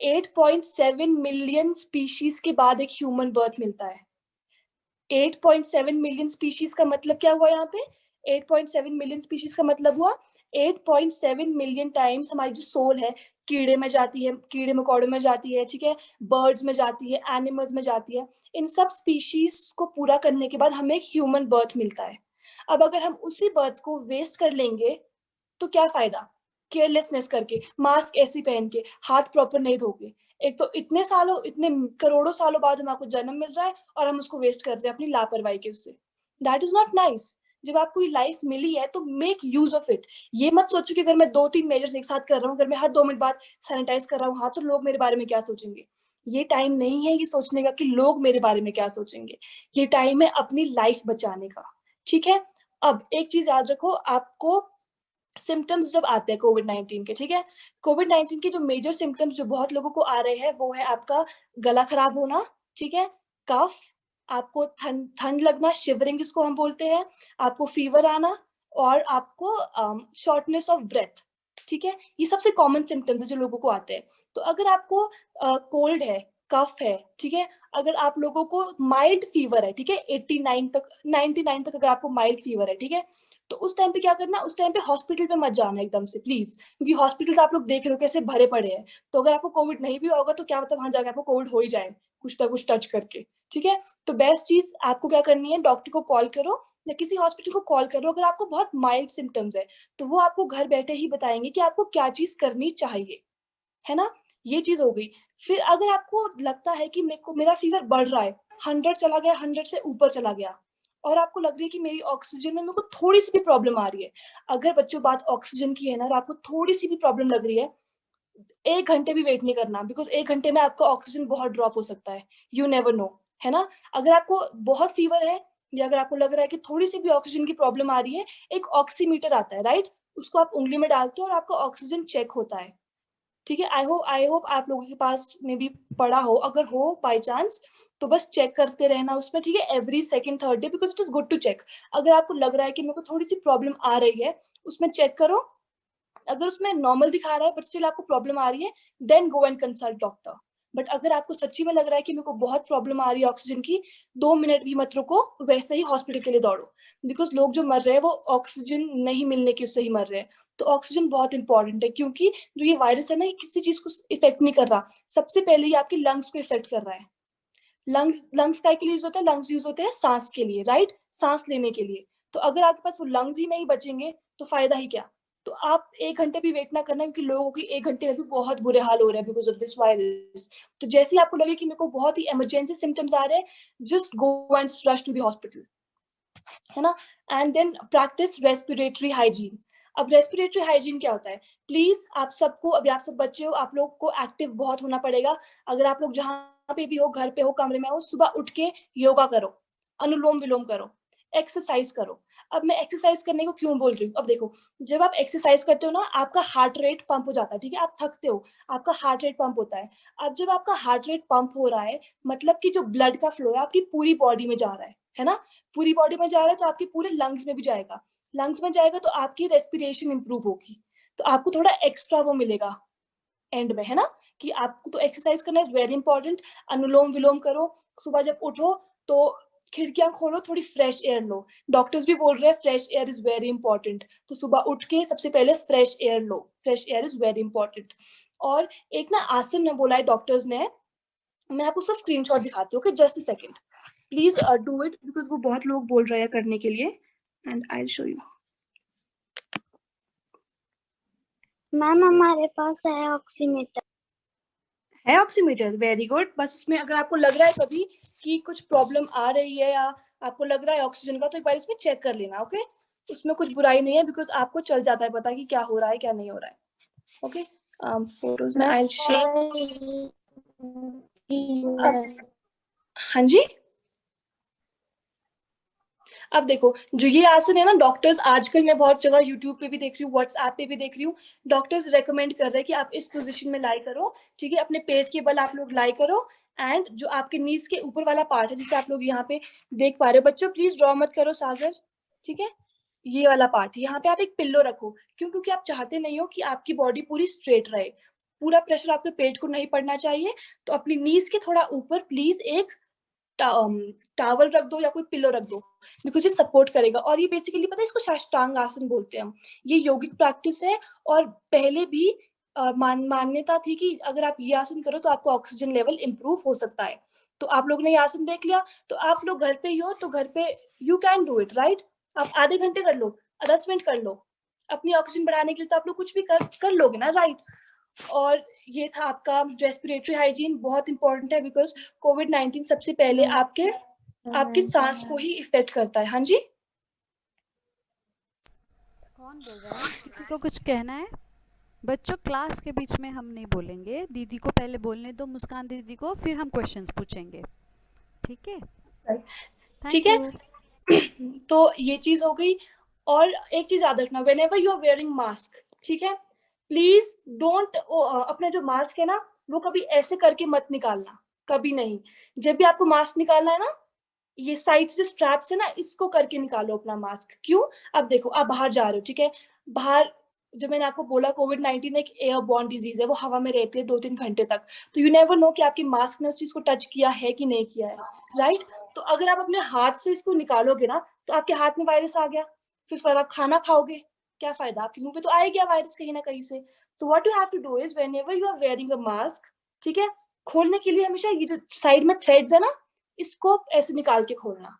8.7 मिलियन स्पीशीज के बाद एक ह्यूमन बर्थ मिलता है. 8.7 मिलियन स्पीशीज का मतलब क्या हुआ यहाँ पे? 8.7 मिलियन स्पीशीज का मतलब हुआ 8.7 मिलियन टाइम्स हमारी जो सोल है कीड़े में जाती है, कीड़े मकोड़ों में जाती है, ठीक है, बर्ड्स में जाती है, एनिमल्स में जाती है। इन सब स्पीशीज को पूरा करने के बाद हमें एक ह्यूमन बर्थ मिलता है। अब अगर हम उसी बर्थ को वेस्ट कर लेंगे तो क्या फायदा? केयरलेसनेस करके, मास्क ऐसे पहन के, हाथ प्रॉपर नहीं धोके, एक तो इतने सालों, इतने करोड़ों सालों बाद हमको जन्म मिल रहा है और हम उसको वेस्ट करते हैं अपनी लापरवाही के उससे। That is not nice. जब आपको ये लाइफ मिली है तो मेक यूज ऑफ इट। ये मत सोचो कि अगर मैं 2-3 मेजर्स एक साथ कर रहा हूँ, अगर मैं हर 2 मिनट बाद सैनिटाइज कर रहा हूँ, हाँ तो लोग मेरे बारे में क्या सोचेंगे। ये टाइम नहीं है ये सोचने का कि लोग मेरे बारे में क्या सोचेंगे। ये टाइम है अपनी लाइफ बचाने का, ठीक है। अब एक चीज याद रखो, आपको सिम्टम्स जब आते हैं कोविड-19 के, ठीक है, कोविड-19 के जो मेजर सिम्टम्स जो बहुत लोगों को आ रहे हैं वो है आपका गला खराब होना, ठीक है, कफ, आपको ठंड लगना, शिवरिंग जिसको हम बोलते हैं, आपको फीवर आना और आपको शॉर्टनेस ऑफ ब्रेथ, ठीक है। ये सबसे कॉमन सिम्टम्स है जो लोगों को आते हैं। तो अगर आपको कोल्ड है, कफ है, ठीक है, अगर आप लोगों को माइल्ड फीवर है, ठीक है, 89 तक 99 तक अगर आपको माइल्ड फीवर है, ठीक है, तो उस टाइम पे क्या करना, उस टाइम पे हॉस्पिटल पे मत जाना एकदम से प्लीज, क्योंकि हॉस्पिटल्स आप लोग देख रहे हो कैसे भरे पड़े हैं। तो अगर आपको कोविड नहीं भी होगा तो क्या मतलब वहां जाके आपको कोविड हो ही जाए कुछ ना कुछ टच करके, ठीक है। तो बेस्ट चीज आपको क्या करनी है, डॉक्टर को कॉल करो या किसी हॉस्पिटल को कॉल करो। अगर आपको बहुत माइल्ड सिम्टम्स है तो वो आपको घर बैठे ही बताएंगे कि आपको क्या चीज करनी चाहिए, है ना। ये चीज हो गई। फिर अगर आपको लगता है कि मेरा फीवर बढ़ रहा है, 100 चला गया, 100 से ऊपर चला गया, और आपको लग रही है कि मेरी ऑक्सीजन में मेरे को थोड़ी सी भी प्रॉब्लम आ रही है, अगर बच्चों बात ऑक्सीजन की है ना और आपको थोड़ी सी भी प्रॉब्लम लग रही है, 1 घंटे भी वेट नहीं करना, बिकॉज 1 घंटे में आपका ऑक्सीजन बहुत ड्रॉप हो सकता है, यू नेवर नो, है ना। अगर आपको बहुत फीवर है या अगर आपको लग रहा है कि थोड़ी सी भी ऑक्सीजन की प्रॉब्लम आ रही है, एक ऑक्सीमीटर आता है, राइट, उसको आप उंगली में डालते हो और आपका ऑक्सीजन चेक होता है, ठीक है। आई होप आप लोगों के पास में भी पड़ा हो, अगर हो बाय चांस तो बस चेक करते रहना उसमें, ठीक है, every second third day, because it is good to check. अगर आपको लग रहा है कि मेरे को थोड़ी सी प्रॉब्लम आ रही है, उसमें चेक करो, अगर उसमें नॉर्मल दिखा रहा है बट स्टिल आपको प्रॉब्लम आ रही है, then go and consult doctor. But अगर आपको सच्ची में लग रहा है कि मेरे को बहुत प्रॉब्लम आ रही है ऑक्सीजन की, 2 मिनट भी मत रुको, वैसे ही हॉस्पिटल के लिए दौड़ो, बिकॉज लोग जो मर रहे हैं वो ऑक्सीजन नहीं मिलने की उससे ही मर रहे हैं। तो ऑक्सीजन बहुत इंपॉर्टेंट है, क्योंकि जो ये वायरस है ना, ये किसी चीज को इफेक्ट नहीं कर रहा, सबसे पहले ये आपके लंग्स को इफेक्ट कर रहा है। लंग्स काय के लिए यूज होता है, लंग्स यूज होते हैं सांस के लिए, राइट, सांस लेने के लिए। तो अगर आपके पास वो लंग्स ही नहीं बचेंगे तो फायदा ही क्या। तो आप 1 घंटे भी वेट ना करना, क्योंकि लोगों की 1 घंटे में भी बहुत बुरे हाल हो रहे हैं बिकॉज ऑफ दिस वायरस। तो जैसे ही आपको लगे कि मेरे को बहुत ही इमरजेंसी सिम्टम्स आ रहे हैं, just go and rush to the hospital, है ना। And then practise respiratory hygiene. अब रेस्पिरेटरी हाइजीन क्या होता है, प्लीज आप सबको, अभी आप सब बच्चे हो, आप लोग को एक्टिव बहुत होना पड़ेगा। अगर आप लोग जहाँ पे भी हो, घर पे हो, कमरे में हो, सुबह उठ के योगा करो, अनुलोम विलोम करो, एक्सरसाइज करो। अब मैं एक्सरसाइज करने को क्यों बोल रही हूँ, अब देखो, जब आप एक्सरसाइज करते हो ना, आपका हार्ट रेट पंप हो जाता है, ठीक है, आप थकते हो, आपका हार्ट रेट पंप होता है। अब जब आपका हार्ट रेट पंप हो रहा है, मतलब कि जो ब्लड का फ्लो है आपकी पूरी बॉडी में जा रहा है ना, पूरी बॉडी में जा रहा है, तो आपके पूरे लंग्स में भी जाएगा, लंग्स में जाएगा तो आपकी रेस्पिरेशन इंप्रूव होगी, तो आपको थोड़ा एक्स्ट्रा वो मिलेगा एंड में, है ना। कि आपको तो एक्सरसाइज करना इज वेरी इंपॉर्टेंट। अनुलोम विलोम करो, सुबह जब उठो तो खिड़कियां खोलो, थोड़ी फ्रेश एयर लो, डॉक्टर्स भी बोल रहे हैं fresh air is very important. तो सुबह उठ के सबसे पहले fresh air low, fresh air is very important. और एक ना आसन में बोला है डॉक्टर्स ने, मैं आपको उसका स्क्रीनशॉट दिखाती हूँ, just a second, please do it, because वो बहुत लोग बोल रहे हैं करने के लिए, and I show you. Ma'am हमारे पास है ऑक्सीमीटर। है ऑक्सीमीटर, वेरी गुड। बस उसमें अगर आपको लग रहा है कभी कि कुछ प्रॉब्लम आ रही है या आपको लग रहा है ऑक्सीजन का, तो एक बार इसमें चेक कर लेना, ओके। उसमें कुछ बुराई नहीं है, बिकॉज आपको चल जाता है पता कि क्या हो रहा है क्या नहीं हो रहा है, ओके। फोटोज में आई शेयर। हाँ जी, अब देखो, जो ये आसन है ना, डॉक्टर्स आजकल मैं बहुत जगह यूट्यूब पे भी देख रही हूँ, व्हाट्सएप पे भी देख रही हूँ, डॉक्टर्स रेकमेंड कर रहे हैं कि आप इस पोजीशन में लाई करो, ठीक है, अपने पेट के बल आप लोग लाई करो, एंड जो आपके नीज के ऊपर वाला पार्ट है, जिसे आप लोग यहाँ पे देख पा रहे हो, बच्चों प्लीज ड्रॉ मत करो सागर, ठीक है, ये वाला पार्ट, यहाँ पे आप एक पिल्लो रखो, क्योंकि आप चाहते नहीं हो कि आपकी बॉडी पूरी स्ट्रेट रहे, पूरा प्रेशर आपके पेट को नहीं पड़ना चाहिए। तो अपनी नीज के थोड़ा ऊपर प्लीज एक टावल रख दो या कोई पिलो रख दो, बिकॉज ये सपोर्ट करेगा। और ये बेसिकली पता है इसको साष्टांग आसन बोलते हैं हम। ये योगिक प्रैक्टिस है और पहले भी मान्यता थी कि अगर आप ये आसन करो तो आपका ऑक्सीजन लेवल इंप्रूव हो सकता है। तो आप लोग ने ये आसन देख लिया, तो आप लोग घर पे ही हो तो घर पे you can do it, right. आप आधे घंटे कर लो, 10 मिनट कर लो, अपनी ऑक्सीजन बढ़ाने के लिए तो आप लोग कुछ भी कर लोगे ना, राइट। और ये था आपका रेस्पिरेटरी हाइजीन, बहुत इंपॉर्टेंट है बिकॉज कोविड-19 सबसे पहले आपके सांस को ही इफेक्ट करता है। हाँ जी, कौन बोल रहा है? किसी को कुछ कहना है? बच्चों क्लास के बीच में हम नहीं बोलेंगे, दीदी को पहले बोलने दो, मुस्कान दीदी को, फिर हम क्वेश्चंस पूछेंगे, ठीक है? ठीक थैंक है। यू। तो ये चीज हो गई। और एक चीज याद रखना, whenever you are wearing mask, ठीक है, प्लीज डोंट अपने जो मास्क है ना वो कभी ऐसे करके मत निकालना, कभी नहीं। जब भी आपको मास्क निकालना है ना, ये साइड से स्ट्रैप्स है ना, इसको करके निकालो अपना मास्क। क्यों? अब देखो, आप बाहर जा रहे हो, ठीक है, बाहर जो मैंने आपको बोला कोविड-19 एक एयरबॉर्न डिजीज है, वो हवा में रहती है 2-3 घंटे तक। तो यू नेवर नो कि आपके मास्क ने उस चीज को टच किया है कि नहीं किया है, राइट। तो अगर आप अपने हाथ से इसको निकालोगे ना तो आपके हाथ में वायरस आ गया, फिर उसके बाद आप खाना खाओगे, क्या फायदा? आपके मुंह पे तो आ ही गया वायरस कहीं ना कहीं से। तो what you have to do is whenever you are wearing a mask, ठीक है, खोलने के लिए हमेशा ये जो साइड में थ्रेड्स है ना, इसको ऐसे निकाल के खोलना।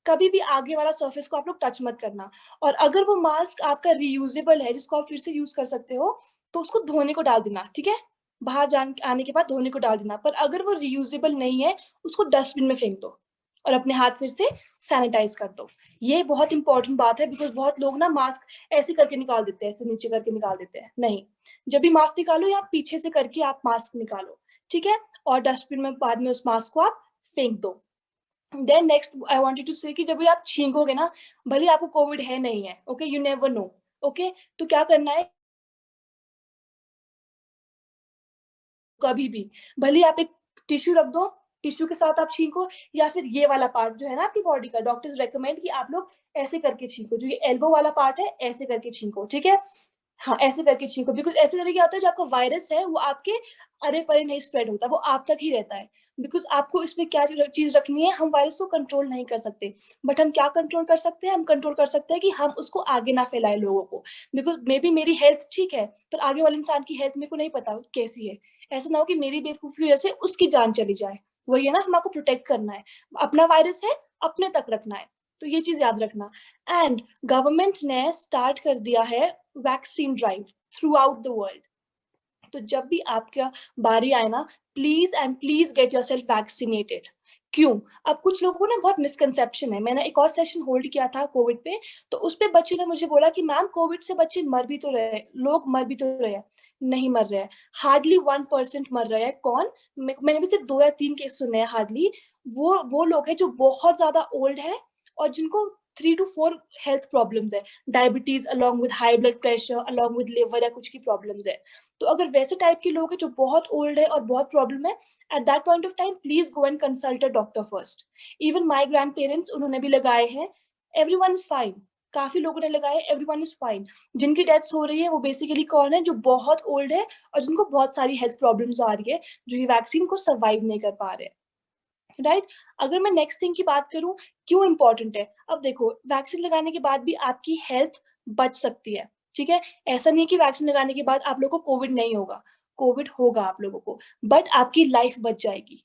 कभी भी आगे वाला सरफेस को आप लोग टच मत करना। और अगर वो मास्क आपका रीयूजेबल है जिसको आप फिर से यूज कर सकते हो तो उसको धोने को डाल देना, ठीक है, बाहर जान आने के बाद धोने को डाल देना। पर अगर वो रीयूजेबल नहीं है उसको डस्टबिन में फेंक दो और अपने हाथ फिर से सैनिटाइज कर दो। ये बहुत इंपॉर्टेंट बात है बिकॉज बहुत लोग ना मास्क ऐसे करके निकाल देते हैं, ऐसे नीचे करके निकाल देते हैं। नहीं, जब भी मास्क निकालो या पीछे से करके आप मास्क निकालो, ठीक है, और डस्टबिन में बाद में उस मास्क को आप फेंक दो। Then next I wanted to say कि जब भी आप छींकोगे ना, भले आपको कोविड है नहीं है, okay, you never know, okay, तो क्या करना है, कभी भी भले आप एक टिश्यू रख दो, टिश्यू के साथ आप छींको, या फिर ये वाला पार्ट जो है ना आपकी बॉडी का, डॉक्टर्स रेकमेंड कि आप लोग ऐसे करके छींको, जो ये एल्बो वाला पार्ट है ऐसे करके छींको, ठीक है। हाँ, ऐसे करके छींको, बिकॉज ऐसे करके क्या होता है, जो आपका वायरस है वो आपके अरे परे नहीं स्प्रेड होता, वो आप तक ही रहता है। बिकॉज आपको इसमें क्या चीज रखनी है, हम वायरस को कंट्रोल नहीं कर सकते, बट हम क्या कंट्रोल कर सकते हैं, हम कंट्रोल कर सकते हैं कि हम उसको आगे ना फैलाए लोगों को। बिकॉज मे बी मेरी हेल्थ ठीक है पर आगे वाले इंसान की हेल्थ मेरे को नहीं पता कैसी है, ऐसा ना हो कि मेरी बेवकूफी वजह से उसकी जान चली जाए। वही है ना, हमको प्रोटेक्ट करना है, अपना वायरस है अपने तक रखना है, तो ये चीज याद रखना। एंड गवर्नमेंट ने स्टार्ट कर दिया है vaccine drive through out the world. तो जब भी आपका बारी आए ना, please and please get yourself vaccinated. क्यों? अब कुछ लोगों को ना बहुत मिसकंसेप्शन है। मैंने एक और सेशन होल्ड किया था कोविड पे, तो उस पे बच्चों ने मुझे बोला कि मैम कोविड से बच्चे मर भी तो रहे, लोग मर भी तो रहे हैं। नहीं मर रहे हैं, हार्डली 1% मर रहे हैं। कौन? मैंने भी सिर्फ 2 या 3 केस सुने हैं हार्डली। वो लोग हैं जो बहुत ज्यादा ओल्ड है और जिनको 3 to 4 हेल्थ प्रॉब्लम्स है, diabetes along with high blood pressure along with liver या कुछ की प्रॉब्लम्स है। तो अगर वैसे टाइप के लोग हैं जो बहुत ओल्ड है और बहुत प्रॉब्लम है, at that point of time please go and consult a doctor first. Even my grand parents, उन्होंने भी लगाए हैं, एवरीवन इज फाइन। काफी लोगों ने लगाए, एवरीवन इज फाइन। जिनकी डेथ्स हो रही है वो बेसिकली कौन है? जो बहुत ओल्ड है और जिनको बहुत सारी हेल्थ प्रॉब्लम्स आ रही है, जो ये वैक्सीन को सर्वाइव नहीं कर पा रहे, राइट। अगर मैं नेक्स्ट थिंग की बात करूं, क्यों इंपॉर्टेंट है, अब देखो वैक्सीन लगाने के बाद भी आपकी हेल्थ बच सकती है, ठीक है। ऐसा नहीं है कि वैक्सीन लगाने के बाद आप लोगों को कोविड नहीं होगा, कोविड होगा आप लोगों को, बट आपकी लाइफ बच जाएगी।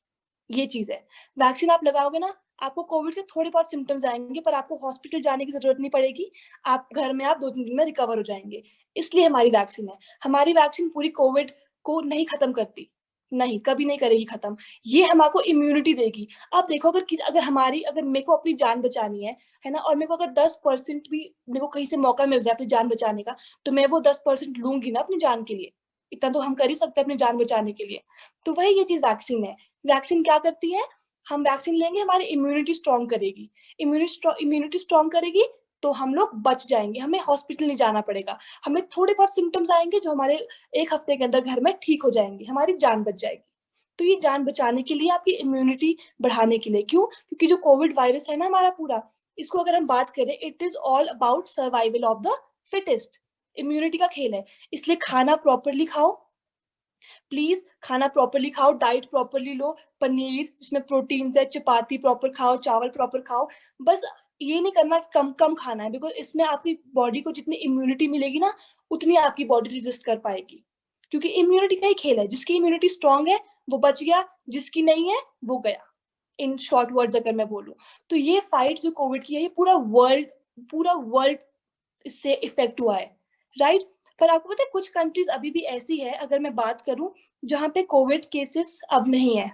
ये चीज है, वैक्सीन आप लगाओगे ना, आपको कोविड के थोड़े बहुत सिम्टम्स आएंगे पर आपको हॉस्पिटल जाने की जरूरत नहीं पड़ेगी। आप घर में आप 2-3 दिन में रिकवर हो जाएंगे। इसलिए हमारी वैक्सीन है। हमारी वैक्सीन पूरी कोविड को नहीं खत्म करती, नहीं, कभी नहीं करेगी खत्म। ये हमको इम्यूनिटी देगी। अब देखो, अगर मेरे को अपनी जान बचानी है ना, और मेरे को अगर 10% भी मेरे को कहीं से मौका मिल जाए अपनी जान बचाने का, तो मैं वो 10% लूंगी ना अपनी जान के लिए। इतना तो हम कर ही सकते हैं अपनी जान बचाने के लिए। तो वही ये चीज वैक्सीन है। वैक्सीन क्या करती है, हम वैक्सीन लेंगे, हमारी इम्यूनिटी स्ट्रॉन्ग करेगी। इम्यूनिटी स्ट्रॉन्ग करेगी तो हम लोग बच जाएंगे, हमें हॉस्पिटल नहीं जाना पड़ेगा। हमें थोड़े बहुत सिम्टम्स आएंगे जो हमारे 1 हफ्ते के अंदर घर में ठीक हो जाएंगे, हमारी जान बच जाएगी। तो ये जान बचाने के लिए, आपकी इम्यूनिटी बढ़ाने के लिए। क्यों? क्योंकि जो कोविड वायरस है ना हमारा पूरा, इसको अगर हम बात करें, it is all about survival of the fittest. Immunity का खेल है। इसलिए खाना प्रॉपरली खाओ, प्लीज खाना प्रॉपरली खाओ, डाइट प्रॉपरली लो, पनीर जिसमें प्रोटीन है, चपाती प्रॉपर खाओ, चावल प्रॉपर खाओ। बस ये नहीं करना कम कम खाना है, बिकॉज इसमें आपकी बॉडी को जितनी इम्यूनिटी मिलेगी ना, उतनी आपकी बॉडी रेजिस्ट कर पाएगी। क्योंकि इम्यूनिटी का ही खेल है, जिसकी इम्यूनिटी स्ट्रांग है वो बच गया, जिसकी नहीं है वो गया। इन शॉर्ट वर्ड्स अगर मैं बोलूं तो ये फाइट जो कोविड की है, ये पूरा वर्ल्ड इससे इफेक्ट हुआ है, राइट। पर आपको पता है कुछ कंट्रीज अभी भी ऐसी है, अगर मैं बात करूं, जहां पे कोविड केसेस अब नहीं है।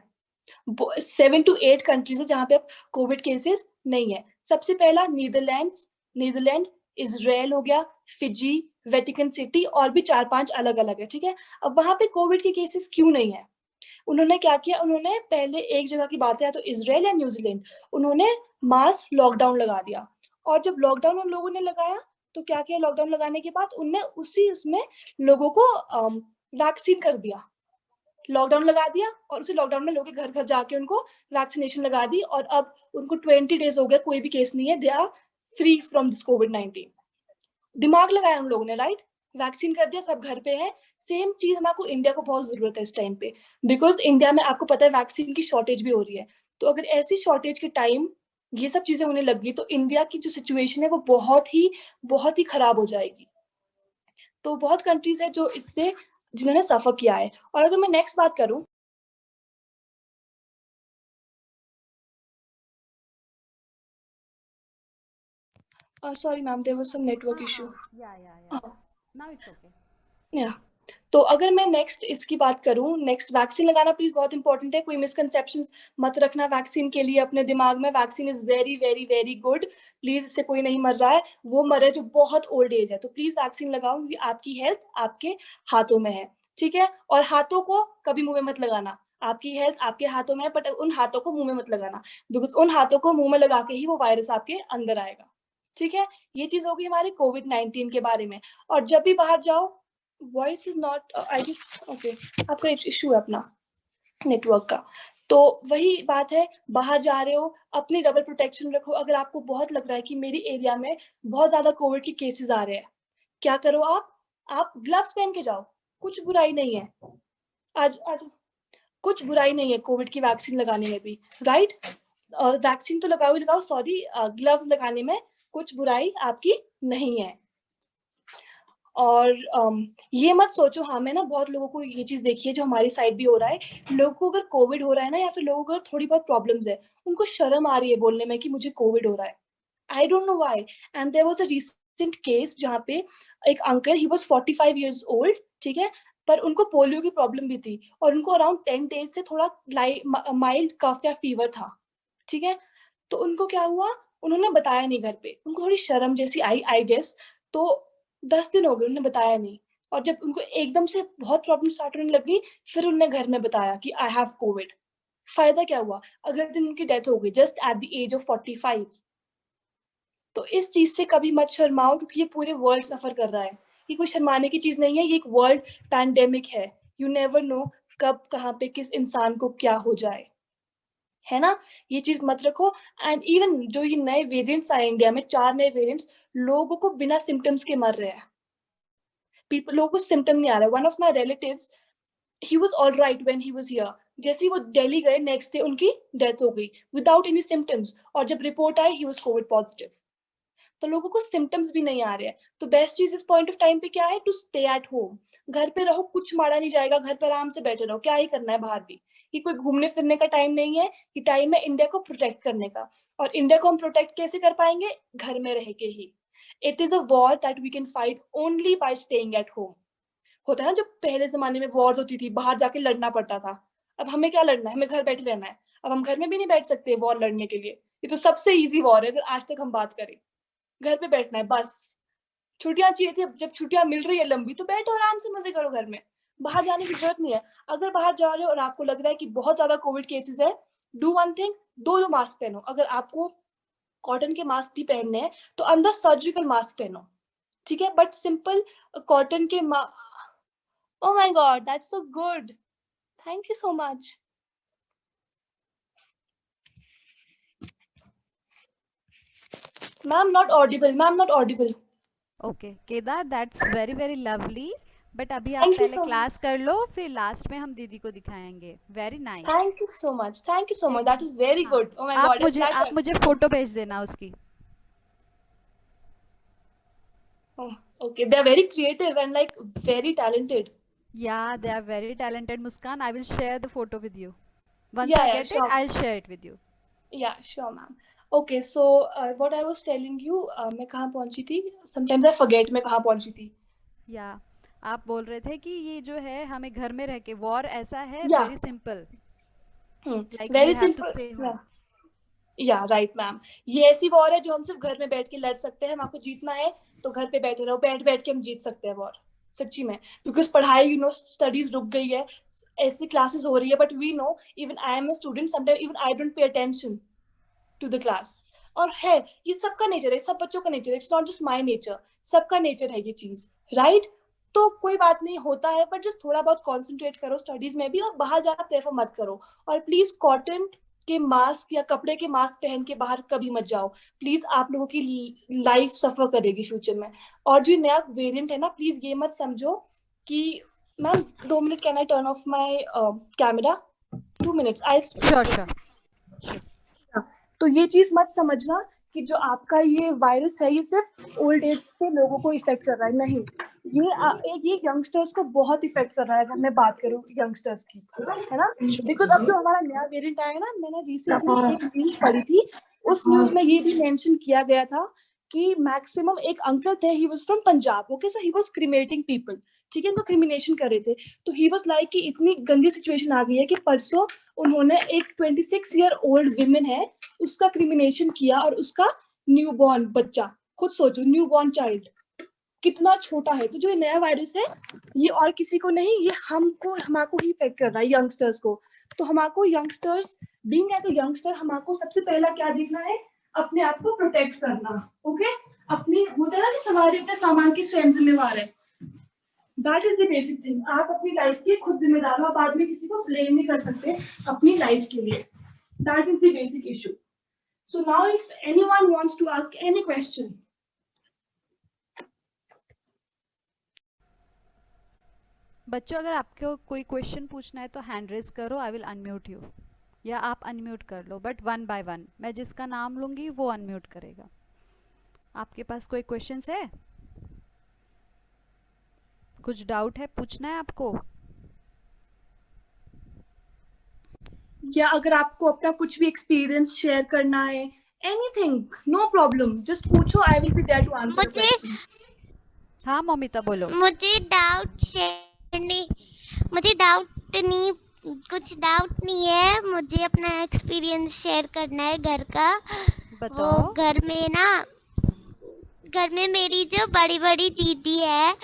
7 to 8 कंट्रीज है जहां पे अब कोविड केसेस नहीं है। सबसे पहला नीदरलैंड, इसराइल हो गया, फिजी, वेटिकन सिटी, और भी 4-5 अलग अलग है, ठीक है। अब वहां पे कोविड के केसेस क्यों नहीं है? उन्होंने क्या किया, उन्होंने पहले एक जगह की बात है, या तो इसराइल या न्यूजीलैंड, उन्होंने मास लॉकडाउन लगा दिया। और जब लॉकडाउन उन लोगों ने लगाया तो क्या किया, लॉकडाउन लगाने के बाद उनने उसमें लोगों को वैक्सीन कर दिया। लॉकडाउन लगा दिया और उसी लॉकडाउन में लोगों के घर घर जाके उनको वैक्सीनेशन लगा दी, और अब उनको 20 डेज हो गए, कोई भी केस नहीं है, they are free from this कोविड-19। दिमाग लगाया उन लोगों ने, राइट। वैक्सीन कर दिया, सब घर पे है। सेम चीज हमको इंडिया को बहुत जरूरत है इस टाइम पे, बिकॉज इंडिया में आपको पता है वैक्सीन की शॉर्टेज भी हो रही है। तो अगर ऐसी शॉर्टेज के टाइम ये सब चीजें होने लगी तो इंडिया की जो सिचुएशन है वो बहुत ही खराब हो जाएगी। तो बहुत कंट्रीज है जो इससे जिन्होंने सफर किया है। और अगर मैं नेक्स्ट बात करूं, sorry ma'am, there was some network issue. Yeah now it's okay. या तो अगर मैं नेक्स्ट इसकी बात करूं, नेक्स्ट वैक्सीन लगाना प्लीज बहुत इंपॉर्टेंट है। कोई मिसकंसेप्शंस मत रखना वैक्सीन के लिए अपने दिमाग में। Vaccine is very very very good. Please, इससे कोई नहीं मर रहा है, वो मरे जो बहुत ओल्ड एज है। तो प्लीज वैक्सीन लगाओ, क्योंकि आपकी हेल्थ आपके हाथों में है, ठीक है। और हाथों को कभी मुंह में मत लगाना। आपकी हेल्थ आपके हाथों में है, बट उन हाथों को मुंह में मत लगाना, बिकॉज उन हाथों को मुंह में लगा के ही वो वायरस आपके अंदर आएगा, ठीक है। ये चीज होगी हमारे कोविड-19 के बारे में। और जब भी बाहर जाओ, voice is not, I guess, okay, आपका इशू है अपना नेटवर्क का। तो वही बात है, बाहर जा रहे हो अपनी डबल प्रोटेक्शन रखो। अगर आपको बहुत लग रहा है कि मेरी एरिया में बहुत ज्यादा कोविड के केसेस आ रहे हैं, क्या करो आप ग्लव्स पहन के जाओ, कुछ बुराई नहीं है। आज आज कुछ बुराई नहीं है कोविड की वैक्सीन लगाने में भी, राइट। वैक्सीन तो लगाओ ही लगाओ, सॉरी, ग्लव्स लगाने में कुछ बुराई आपकी नहीं है। और ये मत सोचो, हाँ मैं ना बहुत लोगों को ये चीज देखी है जो हमारी साइड भी हो रहा है, लोगों को अगर कोविड हो रहा है ना, या फिर लोगों को अगर थोड़ी बहुत प्रॉब्लम्स है, उनको शर्म आ रही है बोलने में कि मुझे कोविड हो रहा है। I don't know why. And there was a recent case जहाँ पे एक uncle, he was 45 years old, ठीक है, पर उनको पोलियो की प्रॉब्लम भी थी, और उनको अराउंड 10 डेज से थोड़ा माइल्ड कफ या फीवर था, ठीक है। तो उनको क्या हुआ, उन्होंने बताया नहीं घर पे, उनको थोड़ी शर्म जैसी आई गेस। तो 10 दिन हो गए उन्होंने बताया नहीं, और जब उनको एकदम से बहुत प्रॉब्लम स्टार्ट होने लगी, फिर उन्होंने घर में बताया कि आई हैव कोविड। फायदा क्या हुआ, अगले दिन उनकी डेथ हो गई, just at the age of 45। तो इस चीज से कभी मत शर्माओ, क्योंकि ये पूरे वर्ल्ड सफर कर रहा है। ये कोई शर्माने की चीज नहीं है, ये एक वर्ल्ड पैंडेमिक है। यू नेवर नो कब कहाँ पे किस इंसान को क्या हो जाए, है ना। ये चीज मत रखो। एंड इवन जो ये नए वेरिएंट्स आए इंडिया में, 4 नए वेरिएंट्स, लोगों को बिना सिम्टम्स के मर रहे हैं। लोगों को सिम्टम नहीं आ रहा है। One of my relatives, he was all right when he was here, जैसे ही वो दिल्ली गए नेक्स्ट डे उनकी डेथ हो गई विदाउट एनी सिम्टम्स, और जब report I he was Covid positive. तो लोगों को सिम्टम्स भी नहीं आ रहे हैं। तो बेस्ट चीज इस पॉइंट ऑफ टाइम पे क्या है, टू स्टे एट होम। घर पे रहो, कुछ मारा नहीं जाएगा, घर पे आराम से बैठे रहो, क्या ही करना है बाहर भी। ये कोई घूमने फिरने का टाइम नहीं है, ये टाइम है इंडिया को प्रोटेक्ट करने का। और इंडिया को हम प्रोटेक्ट कैसे कर पाएंगे, घर में रह के ही। It is a war that we can fight only by staying at home. होता है ना, जब पहले जमाने में वॉर्स होती थी, बाहर जाके लड़ना पड़ता था। अब हमें क्या लड़ना है, हमें घर बैठे रहना है। अब हम घर में भी नहीं बैठ सकते वॉर लड़ने के लिए। ये तो सबसे इजी वॉर है अगर आज तक हम बात करें। घर पे बैठना है बस। छुट्टियां चाहिए थी, जब छुट्टियां मिल रही है लंबी, तो बैठो आराम से, मजे करो घर में। बाहर जाने की जरूरत नहीं है। अगर बाहर जा रहे हो और आपको लग रहा है कि बहुत ज्यादा कोविड केसेस है, डू वन थिंग, दो मास्क पहनो। अगर आपको कॉटन के मास्क भी पहनने हैं तो अंदर सर्जिकल मास्क पहनो, ठीक है। बट सिंपल कॉटन के ओ my God, that's so good, thank you so much. Ma'am not Audible, ma'am not Audible. Okay, Kedar, that's very, very lovely. But अभी आप थैंक यू पहले सो क्लास मच, कर लो, फिर last में हम दीदी को दिखाएंगे। Very nice. Thank you so much, thank you so much, that एकदम। इज वेरी हाँ, good, oh my god, it's like आप मुझे फोटो भेज देना उसकी। Okay, they are very creative and like very talented. Yeah, they are very talented, Muskan. I will share the photo with you. Once I या get it, sure, I'll share it with you. या sure ma'am. Okay, so what I was telling you, मैं कहाँ पहुंची थी, sometimes I forget मैं कहाँ पहुंची थी। या आप बोल रहे थे कि ये जो है हमें घर में रह के वॉर ऐसा है, yeah very simple, like we very have to simple, stay home. Yeah right ma'am, ये ऐसी वॉर है जो हम सिर्फ घर में बैठ के लड़ सकते हैं। हम आपको जीतना है तो घर पे बैठे रहो, बैठ बैठ के हम जीत सकते हैं वॉर, सच्ची में। बिकॉज पढ़ाई, यू नो, स्टडीज रुक गई है, ऐसी क्लासेस हो रही है, but we know, even I am a student, sometime even I don't pay attention to the class. और है, ये सबका नेचर है, सब बच्चों का नेचर है, it's not just my nature, सबका नेचर है ये चीज, राइट? तो कोई बात नहीं, होता है, पर जस्ट थोड़ा बहुत कॉन्सेंट्रेट करो स्टडीज में भी, और बाहर जाना प्रेफर मत करो। और प्लीज कॉटन के मास्क या कपड़े के मास्क पहन के बाहर कभी मत जाओ प्लीज, आप लोगों की लाइफ सफर करेगी फ्यूचर में। और जो नया वेरिएंट है ना, प्लीज ये मत समझो कि ma'am 2 minute, can I turn of my camera, 2 minutes I. Sure sure. तो ये चीज मत समझना कि जो आपका ये वायरस है ये सिर्फ ओल्ड एज के लोगों को इफेक्ट कर रहा है, नहीं, ये यंगस्टर्स को बहुत इफेक्ट कर रहा है। अगर मैं बात करूँ यंगस्टर्स की, है ना, बिकॉज अब जो हमारा नया वेरिएंट आया है ना, मैंने रिसेंटली एक न्यूज पढ़ी थी, उस न्यूज में ये भी मेंशन किया गया था कि मैक्सिमम, एक अंकल थे, he was from Punjab, okay, so he was cremating people, ठीक है, उनको क्रिमिनेशन कर रहे थे। तो ही वाज लाइक कि इतनी गंदी सिचुएशन आ गई है कि परसों उन्होंने एक 26 ईयर ओल्ड विमेन है, उसका क्रिमिनेशन किया, और उसका न्यूबॉर्न बच्चा, खुद सोचो, न्यूबॉर्न चाइल्ड कितना छोटा है। तो जो ये नया वायरस है, ये और किसी को नहीं, ये हमको ही इफेक्ट कर रहा है, यंगस्टर्स को। तो हमको youngsters, being as a youngster, हमको सबसे पहला क्या देखना है, अपने आप को प्रोटेक्ट करना, ओके। अपनी, होता है ना कि सवारी अपने सामान की स्वयं जिम्मेवार है, that is the basic thing. आप अपनी लाइफ के खुद जिम्मेदार हो, आप बाद में किसी को ब्लेम नहीं कर सकते अपनी लाइफ के लिए, that is the basic issue. So now if anyone wants to ask any question. बच्चों, अगर आपको कोई क्वेश्चन पूछना है तो हैंड रेज करो, आई विल अनम्यूट यू, या आप अनम्यूट कर लो, बट वन बाय वन। मैं जिसका नाम लूंगी वो अनम्यूट करेगा। आपके पास कोई क्वेश्चंस है? कुछ डाउट है, पूछना है आपको? या अगर आपको अपना कुछ भी एक्सपीरियंस शेयर करना है, एनीथिंग, नो प्रॉब्लम, जस्ट पूछो, I will be there to answer the question. हाँ ममिता, बोलो। मुझे डाउट नहीं, कुछ डाउट नहीं है, मुझे अपना एक्सपीरियंस शेयर करना है घर का। बताओ। वो घर में मेरी जो बड़ी बड़ी दीदी है,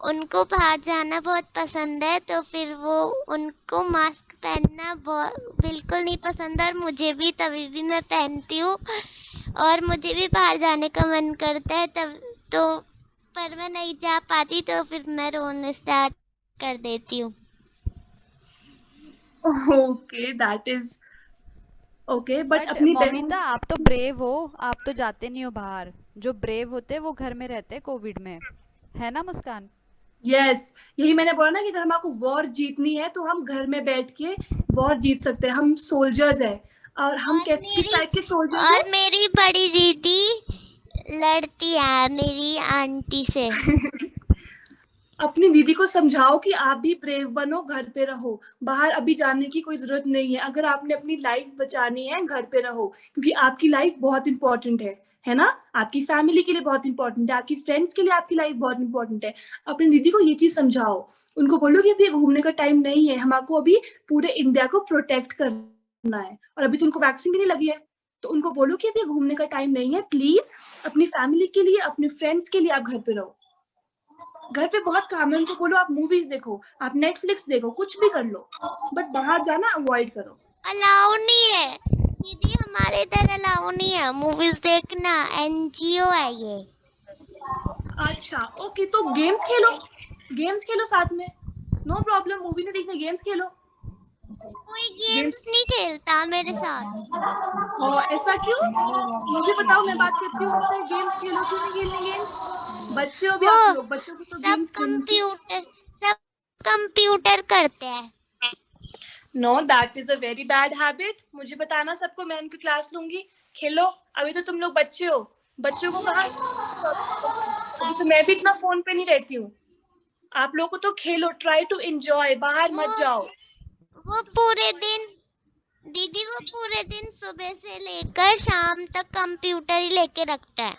उनको बाहर जाना बहुत पसंद है, तो फिर वो, उनको मास्क पहनना बिल्कुल नहीं पसंद, और मुझे भी, तभी भी मैं पहनती हूँ, और मुझे भी बाहर जाने का मन करता है, तब तो, पर मैं नहीं जा पाती, तो फिर मैं रोना स्टार्ट कर देती हूँ। Okay, that is okay, but अपनी ममिता, आप तो ब्रेव हो, आप तो जाते नहीं हो बाहर। जो ब्रेव होते हैं वो घर में रहते हैं कोविड में, है ना मुस्कान? यस, यही मैंने बोला ना कि अगर हमको वॉर जीतनी है तो हम घर में बैठ के वॉर जीत सकते हैं, हम सोल्जर्स हैं। और हम किस टाइप के सोल्जर्स हैं? और मेरी बड़ी दीदी लड़ती है मेरी आंटी से। अपनी दीदी को समझाओ कि आप भी ब्रेव बनो, घर पे रहो, बाहर अभी जाने की कोई जरूरत नहीं है। अगर आपने अपनी लाइफ बचानी है, घर पे रहो, क्योंकि आपकी लाइफ बहुत इंपॉर्टेंट है ना, आपकी फैमिली के लिए बहुत इंपॉर्टेंट है, आपकी फ्रेंड्स के लिए आपकी लाइफ बहुत इंपॉर्टेंट है। अपनी दीदी को ये चीज समझाओ, उनको बोलो कि अभी घूमने का टाइम नहीं है, हमको अभी पूरे इंडिया को प्रोटेक्ट करना है, और अभी तो उनको वैक्सीन भी नहीं लगी है, तो उनको बोलो कि अभी घूमने का टाइम नहीं है, प्लीज अपनी फैमिली के लिए, अपने फ्रेंड्स के लिए आप घर पे रहो। घर पे बहुत काम है, उनको बोलो आप मूवीज देखो, आप नेटफ्लिक्स देखो, कुछ भी कर लो, बट बाहर जाना अवॉइड करो। अलाउ नहीं है दीदी, हमारे इधर अलाउ नहीं है मूवीज देखना, एनजीओ है ये। अच्छा, ओके, तो गेम्स खेलो साथ में, नो प्रॉब्लम, मूवी नहीं देखनी, गेम्स खेलो। कोई गेम्स नहीं खेलता मेरे साथ। और ऐसा क्यों? मुझे बताओ, मैं बात करती हूँ गेम्स खेलो, क्यों नहीं खेलनी गेम्स? बच्चे हो भी आप लोग, बच्चों को तो गेम्स खेलनी। कंप्यूटर करते हैं। No, that is a very bad habit. मुझे बताना सबको, मैं उनकी क्लास लूंगी। खेलो, अभी तो तुम लोग बच्चे हो, बच्चों को कहाँ, अभी तो मैं भी इतना फोन पे नहीं रहती हूँ। आप लोगों को तो खेलो, ट्राई टू एंजॉय, बाहर मत जाओ। वो पूरे दिन दीदी, वो पूरे दिन सुबह से लेकर शाम तक कंप्यूटर ही लेके रखता है।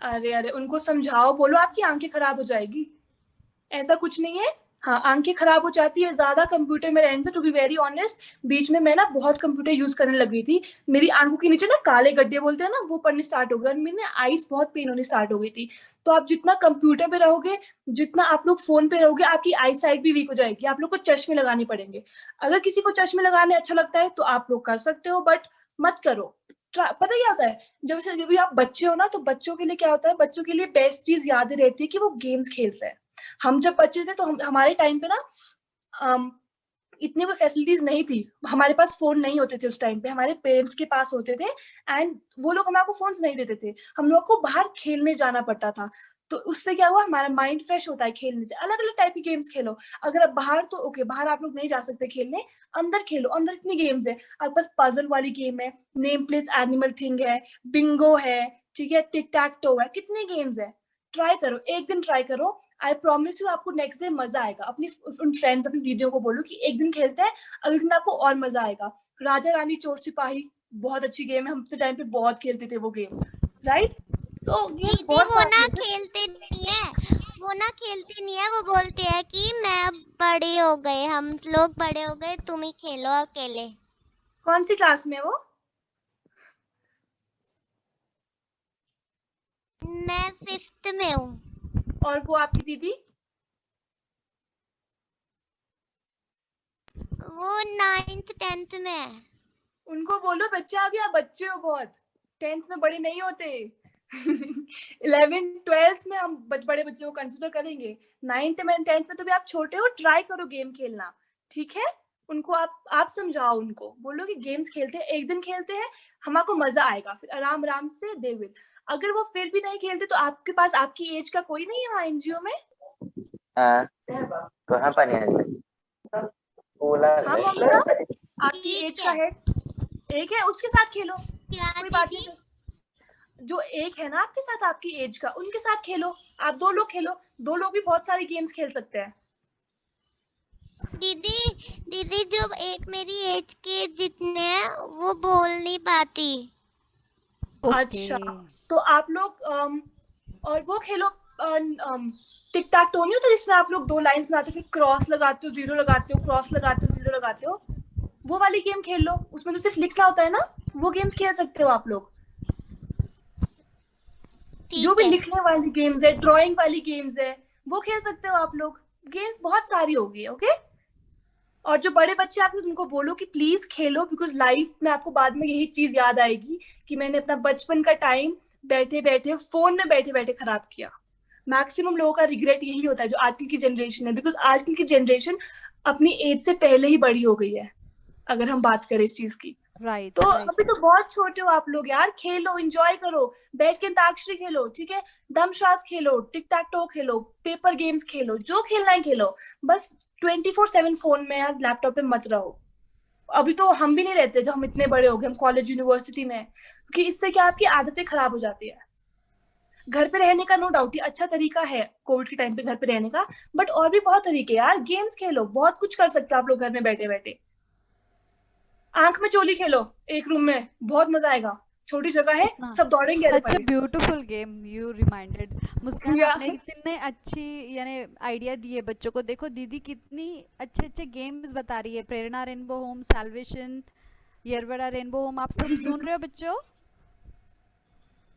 अरे अरे, उनको समझाओ, बोलो आपकी आंखें खराब हो जाएगी। ऐसा कुछ नहीं है। हाँ, आंखें खराब हो जाती है ज्यादा कंप्यूटर में रहने से। टू बी वेरी ऑनेस्ट, बीच में मैं ना बहुत कंप्यूटर यूज करने लगी थी। मेरी आंखों के नीचे ना काले गड्ढे बोलते हैं ना, वो पड़ने स्टार्ट हो गए और मेरी आईज बहुत पेन होने स्टार्ट हो गई थी। तो आप जितना कंप्यूटर पे रहोगे, जितना आप लोग फोन पे रहोगे, आपकी आई साइट भी वीक हो जाएगी। आप लोग को चश्मे लगाने पड़ेंगे। अगर किसी को चश्मे लगाने अच्छा लगता है तो आप लोग कर सकते हो, बट मत करो। पता क्या होता है, जब भी आप बच्चे हो ना, तो बच्चों के लिए क्या होता है, बच्चों के लिए बेस्ट चीज याद रहती है कि वो गेम्स खेल रहे हैं। हम जब बच्चे थे तो हमारे टाइम पे ना इतनी वो फैसिलिटीज नहीं थी। हमारे पास फोन नहीं होते थे उस टाइम पे, हमारे पेरेंट्स के पास होते थे। एंड वो लोग हमारे को फोन्स नहीं देते थे, हम लोग को बाहर खेलने जाना पड़ता था। तो उससे क्या हुआ, हमारा माइंड फ्रेश होता है खेलने से। अलग अलग टाइप की गेम्स खेलो। अगर आप बाहर, तो ओके, बाहर आप लोग नहीं जा सकते खेलने, अंदर खेलो। अंदर इतनी गेम्स है, आपके पास पजल वाली गेम है, नेम प्लेस एनिमल थिंग है, बिंगो है, ठीक है, टिक टैक टो है, कितनी गेम्स है। ट्राई करो, एक दिन ट्राई करो। आई प्रॉमिस यू, आपको नेक्स्ट डे मजा आएगा। अपनी उन फ्रेंड्स, अपनी दीदियों को बोलो कि एक दिन खेलते हैं, अगले दिन आपको और मजा आएगा। राजा रानी चोर सिपाही बहुत अच्छी गेम है, हम अपने टाइम पे बहुत खेलते थे वो गेम, राइट। तो गेम्स दीदी बहुत वो ना सारी है। खेलते नहीं है, वो ना खेलते नहीं है, वो बोलते हैं कि मैं अब बड़े हो गए, हम लोग बड़े हो गए, तुम ही खेलो अकेले। कौन सी क्लास में है वो? मैं 5th में हूँ। और वो आपकी दीदी? वो 9th 10th में है। उनको बोलो, बच्चा अभी आप बच्चे हो बहुत, 10th में बड़े नहीं होते। 11th 12th में हम बड़े बच्चे को कंसिडर करेंगे। 9th में 10th में तो भी आप छोटे हो। ट्राई करो गेम खेलना, ठीक है। उनको आप समझाओ, उनको बोलो कि गेम्स खेलते हैं, एक दिन खेलते हैं, हमको मजा आएगा, फिर आराम आराम से दे विल। अगर वो फिर भी नहीं खेलते तो आपके पास आपकी एज का कोई नहीं है वहाँ एनजीओ में? कहाँ पर है? हाँ ममता, आपकी ठीक एज का है। है, एक है, उसके साथ खेलो, क्या कोई बात दीदी? नहीं। जो एक है ना आपके साथ, आपकी एज का, उनके साथ खेलो। आप 2 लोग खेलो, 2 लोग भी बहुत सारी गेम्स खेल सकते हैं। दीदी जो एक मेरी एज के जितने हैं वो बोल नहीं पाती। अच्छा, तो आप लोग और वो खेलो, टिक टैक टो नहीं होता जिसमें आप लोग 2 लाइंस बनाते हो, फिर क्रॉस लगाते हो, जीरो लगाते हो, क्रॉस लगाते हो, जीरो लगाते हो, वो वाली गेम खेल लो। उसमें तो सिर्फ लिखना होता है ना, वो गेम्स खेल सकते हो आप लोग। जो ठीक भी है। लिखने वाली गेम्स है, ड्राइंग वाली गेम्स है, वो खेल सकते हो आप लोग। गेम्स बहुत सारी होगी, ओके। और जो बड़े बच्चे आप उनको बोलो कि प्लीज खेलो, बिकॉज लाइफ में आपको बाद में यही चीज याद आएगी कि मैंने अपना बचपन का टाइम बैठे बैठे फोन में बैठे बैठे खराब किया। मैक्सिमम लोगों का रिग्रेट यही होता है जो आजकल की जनरेशन है, बिकॉज आजकल की जनरेशन अपनी एज से पहले ही बड़ी हो गई है, अगर हम बात करें इस चीज की। राइट तो राइट। अभी तो बहुत छोटे हो आप लोग यार, खेलो, एंजॉय करो, बैठ के अंताक्षरी खेलो, ठीक है, दमश्रास खेलो, टिक टैक टो खेलो, पेपर गेम्स खेलो, जो खेलना है खेलो। बस 24/7 फोन में या लैपटॉप पे मत रहो। अभी तो हम भी नहीं रहते, जो हम इतने बड़े हो गए, हम कॉलेज यूनिवर्सिटी में, क्योंकि इससे क्या आपकी आदतें खराब हो जाती है। घर पे रहने का नो डाउट ही अच्छा तरीका है कोविड के टाइम पे घर पे रहने का, बट और भी बहुत तरीके यार। गेम्स खेलो, बहुत कुछ कर सकते हो आप लोग घर में बैठे बैठे। आंख में चोली खेलो एक रूम में, बहुत मजा आएगा, छोटी जगह है, कितना सब दौड़ेंगे अरे सच अ परे। Beautiful game you reminded. Muskan या आपने कितने अच्छी यानी आइडिया दिए बच्चों को। देखो दीदी कितनी अच्छे अच्छे गेम्स बता रही है। Prerna rainbow home, salvation, Yerwada rainbow home, आप सब सुन रहे हो बच्चों,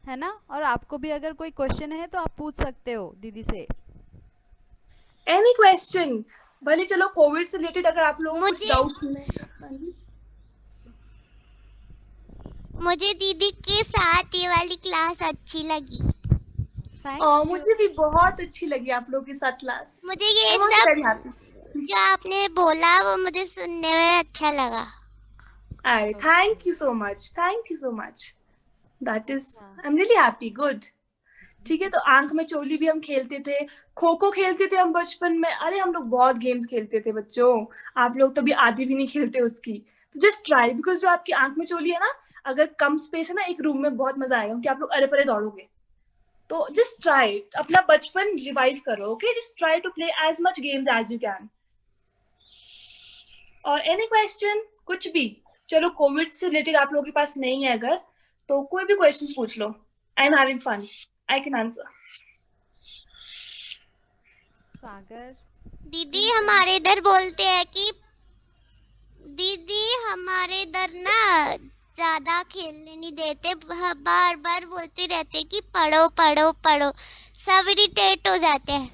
है ना। और आपको भी अगर कोई क्वेश्चन है तो आप पूछ सकते हो दीदी से। एनी क्वेश्चन, भले चलो कोविड से रिलेटेड अगर आप लोगों को कुछ मुझे डाउट्स मुझे दीदी के साथ ये वाली क्लास अच्छी लगी। Thank you. मुझे भी बहुत अच्छी लगी आप लोगों के साथ क्लास। मुझे ये आई वाज सब वेरी हैप्पी। जो आपने बोला वो मुझे सुनने में अच्छा लगा। अरे thank you so much, thank you so much, that is, I am really happy, good. ठीक है। तो आंख में चोली भी हम खेलते थे, खो खो खेलते थे हम बचपन में। अरे हम लोग बहुत गेम्स खेलते थे बच्चों, आप लोग तो भी आधी भी नहीं खेलते उसकी। तो जस्ट ट्राई, बिकॉज जो आपकी आंख में चोली है ना, अगर कम स्पेस है ना एक रूम में, बहुत मजा आएगा क्योंकि आप लोग अरे परे दौड़ोगे। तो जस्ट ट्राई, अपना बचपन रिवाइव करो। Okay, just try to play as much games as you can. और एनी क्वेश्चन, कुछ भी, चलो कोविड से रिलेटेड आप लोगों के पास नहीं है अगर, तो कोई भी क्वेश्चन पूछ लो। I am having fun, I can answer. Sagar दीदी हमारे इधर बोलते हैं कि दीदी हमारे इधर ना ज्यादा खेलने नहीं देते, बार बार बोलते रहते कि पढ़ो पढ़ो पढ़ो, सब इरिटेट हो जाते हैं।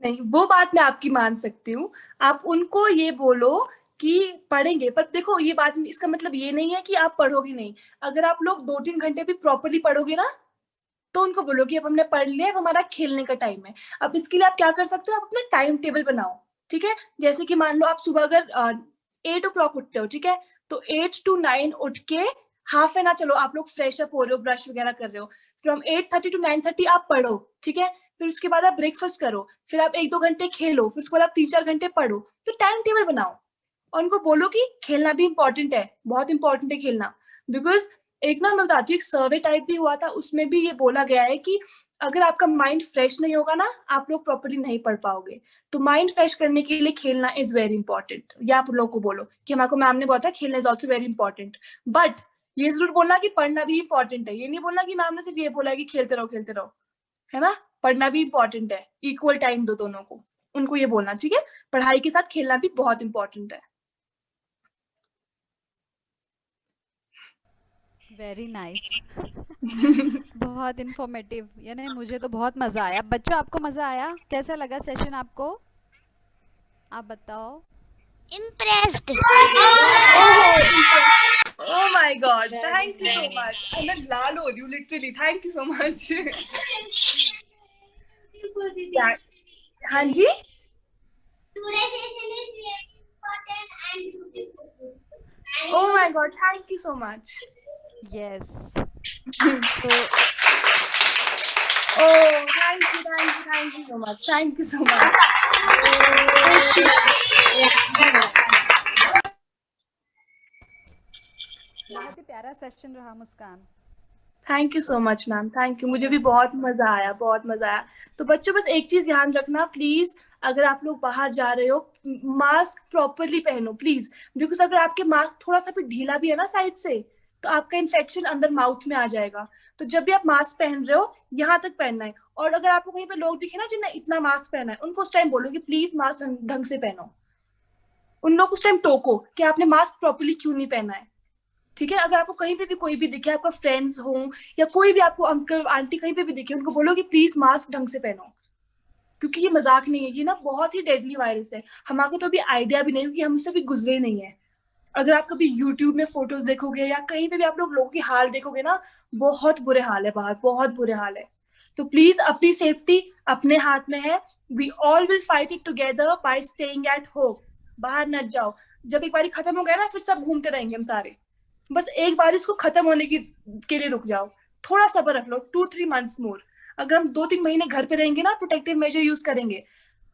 नहीं, वो बात मैं आपकी मान सकती हूँ। आप उनको ये बोलो कि पढ़ेंगे, पर देखो ये बात, इसका मतलब ये नहीं है कि आप पढ़ोगे नहीं। अगर आप लोग 2-3 घंटे भी प्रॉपरली पढ़ोगे ना, तो उनको बोलो कि अब हमने पढ़ लिया, अब हमारा खेलने का टाइम है। अब इसके लिए आप क्या कर सकते हो, आप अपना टाइम टेबल बनाओ। ठीक है, जैसे कि मान लो आप सुबह अगर 8 o'clock उठते हो, ठीक है, तो 8 to 9 उठ के हाफ एन आवर, चलो आप लोग फ्रेश अप हो रहे हो, ब्रश वगैरह कर रहे हो, फ्रॉम 8:30 to 9:30 आप पढ़ो। ठीक है, फिर उसके बाद आप ब्रेकफास्ट करो, फिर आप 1-2 घंटे खेलो, फिर उसके बाद आप 3-4 घंटे पढ़ो। तो टाइम टेबल बनाओ और उनको बोलो कि खेलना भी इंपॉर्टेंट है, बहुत इंपॉर्टेंट है खेलना। बिकॉज एक ना मैं बताती हूँ, एक सर्वे टाइप भी हुआ था, उसमें भी ये बोला गया है कि अगर आपका माइंड फ्रेश नहीं होगा ना, आप लोग प्रॉपर्ली नहीं पढ़ पाओगे। तो माइंड फ्रेश करने के लिए खेलना इज वेरी इंपॉर्टेंट। या आप लोग को बोलो कि हमारे मैम ने बोला था खेलना is also very important, but ये जरूर बोलना कि पढ़ना भी इंपॉर्टेंट है। ये नहीं बोलना कि मैम ने सिर्फ ये बोला है कि खेलते रहो, है ना। पढ़ना भी इंपॉर्टेंट है, इक्वल टाइम दो दोनों को। उनको ये बोलना, ठीक है, पढ़ाई के साथ खेलना भी बहुत इंपॉर्टेंट है। Very nice. बहुत इंफॉर्मेटिव, यानी मुझे तो बहुत मज़ा आया। बच्चों आपको मज़ा आया? कैसा लगा सेशन आपको? आप बताओ। Impressed. Oh my God! Very Thank you so nice. much. I'm like लाल हो रही हूँ literally. Thank you so much. क्या? हाँ जी? Oh my God! Thank you so much. Yes. Oh, So thank you so much. Thank you so much. बहुत ही प्यारा session रहा Muskan. Thank you so much ma'am, thank you. मुझे भी बहुत मजा आया, बहुत मजा आया। तो बच्चों बस एक चीज ध्यान रखना प्लीज, अगर आप लोग बाहर जा रहे हो, मास्क प्रॉपरली पहनो प्लीज। बिकॉज अगर आपके मास्क थोड़ा सा भी ढीला भी है ना साइड से, तो आपका इन्फेक्शन अंदर माउथ में आ जाएगा। तो जब भी आप मास्क पहन रहे हो, यहाँ तक पहनना है। और अगर आपको कहीं पे लोग दिखे ना जिन्हें इतना मास्क पहना है, उनको उस टाइम बोलो कि प्लीज मास्क ढंग से पहनो। उन लोग उस टाइम टोको कि आपने मास्क प्रॉपरली क्यों नहीं पहना है। ठीक है, अगर आपको कहीं पे भी कोई भी दिखे, आपका फ्रेंड्स हो या कोई भी आपको अंकल आंटी कहीं पे भी दिखे, उनको बोलो कि प्लीज मास्क ढंग से पहनो। क्योंकि ये मजाक नहीं है, ये ना बहुत ही डेडली वायरस है। हमारे तो अभी आइडिया भी नहीं, क्योंकि हमसे भी गुजरे नहीं है। अगर आप कभी यूट्यूब में फोटोज देखोगे या कहीं पे भी आप लोगों की हाल देखोगे ना, बहुत बुरे हाल है बाहर, बहुत बुरे हाल है। तो प्लीज अपनी सेफ्टी अपने हाथ में है। We all will fight it together by staying at home. बाहर मत जाओ। जब एक बार खत्म हो गया ना, फिर सब घूमते रहेंगे हम सारे। बस एक बार इसको खत्म होने के लिए रुक जाओ, थोड़ा सब्र रख लो, 2-3 months मोर। अगर हम 2-3 महीने घर पे रहेंगे ना, प्रोटेक्टिव मेजर यूज करेंगे,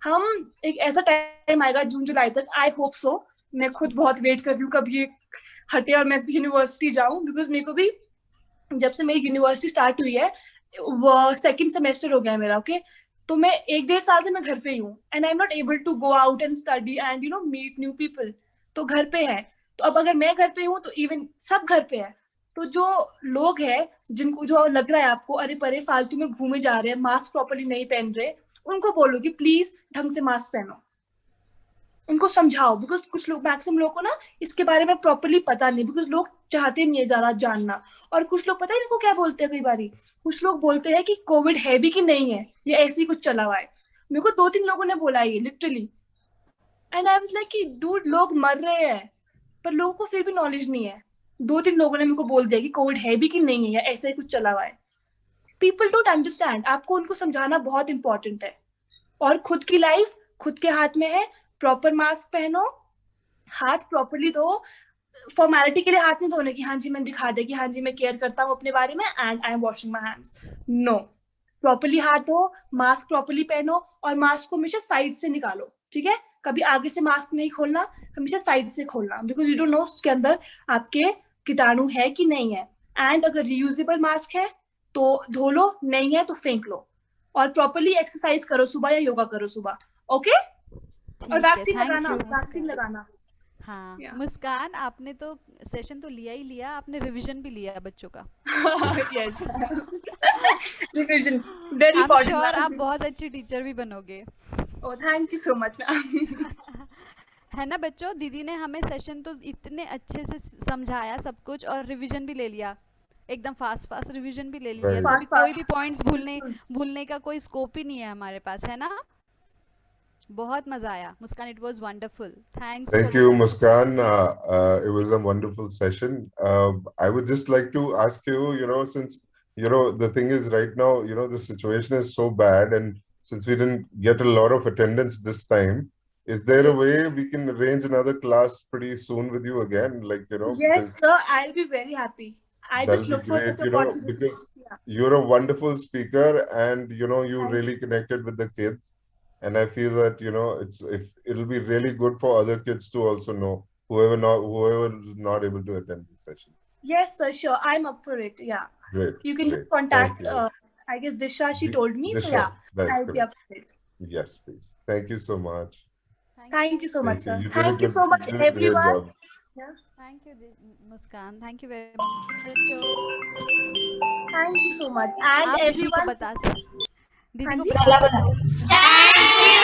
हम एक ऐसा टाइम आएगा जून जुलाई तक, आई होप सो। मैं खुद बहुत वेट कर रही हूँ कब ये हटे और मैं यूनिवर्सिटी जाऊं। बिकॉज मेरे को भी जब से मेरी यूनिवर्सिटी स्टार्ट हुई है, वो सेकेंड सेमेस्टर हो गया है मेरा। ओके, तो मैं 1-1.5 साल से मैं घर पे ही हूँ, and I am not able to go out and study and meet new people. तो घर पे है। तो अब अगर मैं घर पे हूँ, तो इवन सब घर पे है। तो जो लोग हैं जिनको जो लग रहा है आपको अरे परे फालतू में घूमे जा रहे हैं, मास्क प्रॉपरली नहीं पहन रहे, उनको बोलो कि प्लीज ढंग से मास्क पहनो। उनको समझाओ। बिकॉज कुछ लोग, मैक्सिमम लोगों को ना इसके बारे में प्रॉपरली पता नहीं, बिकॉज लोग चाहते नहीं है ज्यादा जानना। और कुछ लोग पता है इनको क्या बोलते हैं, कई बारी कुछ लोग बोलते हैं कि कोविड है भी कि नहीं है, ये ऐसे ही कुछ चला हुआ है। मेरे को 2-3 लोगों ने बोला ये literally, and I was like कि डूड लोग मर रहे हैं, पर लोगों को फिर भी नॉलेज नहीं है। 2-3 लोगों ने मेरे को बोल दिया कि कोविड है भी कि नहीं है, या ऐसा ही कुछ चला हुआ है। People don't understand. आपको उनको समझाना बहुत इंपॉर्टेंट है। और खुद की लाइफ खुद के हाथ में है। प्रॉपर मास्क पहनो, हाथ प्रॉपरली धो। फॉर्मेलिटी के लिए हाथ नहीं धोने की हाँ जी मैं दिखा दे कि हाँ जी मैं केयर करता हूँ अपने बारे में and I am washing my hands. No, properly हाथ धो, मास्क प्रॉपरली पहनो और मास्क को हमेशा साइड से निकालो, ठीक है? कभी आगे से मास्क नहीं खोलना, हमेशा साइड से खोलना, बिकॉज यू डोंट नो उसके अंदर आपके कीटाणु है कि नहीं है। एंड अगर रियूजेबल मास्क है तो धो लो, नहीं है तो फेंक लो। और प्रॉपरली एक्सरसाइज करो सुबह या योगा करो सुबह, ओके? और ठीक है, वैक्सीन थैंक लगाना, यू वैक्सीन मुस्कान। लगाना। हाँ Yeah. मुस्कान, आपने तो सेशन तो लिया ही लिया, आपने रिवीजन भी लिया बच्चों का। Yes. Revision, very I am important. Sure आप ma'am. बहुत अच्छी टीचर भी बनोगे। Oh, thank you so much, ma'am. है ना बच्चों, दीदी ने हमें सेशन तो इतने अच्छे से समझाया सब कुछ, और रिवीजन भी ले लिया, एकदम फास्ट फास्ट रिवीजन भी ले लिया, Right. तो अभी Fast, कोई fast. भी पॉइंट्स भूलने का कोई स्कोप ही नहीं है हमारे पास, है ना? बहुत मजा आया Muskan, it was wonderful, thanks for Thank the you, wonderful Muskan. Session. It was a wonderful session. I would just like to ask you, since, the thing is right now, the situation is so bad, and since we didn't get a lot of attendance this time, is there a Yes. way we can arrange another class pretty soon with you again? Like, Yes, because sir. I'll be very happy. I just that'll be look for great, such opportunity. because Yeah. you're a wonderful speaker, and, you Thank really connected with the kids. And I feel that, it'll be really good for other kids to also know, whoever is not able to attend this session. Yes, sir. Sure. I'm up for it. Yeah. Great, You can great. just contact, Thank you. I guess Disha, she Di- told me. So, Disha, yeah, that's I'll be correct. up for it. Yes, please. Thank you so much. Thank you so much, Thank you. sir. Thank you so much, You did a great everyone. job. Yeah. Thank you Muskan, thank you very much बच्चों। Thank you so much. And आप दीदी को everyone. बता सकते, दीदी हाँ को जी? बता सकते हो। Thank you,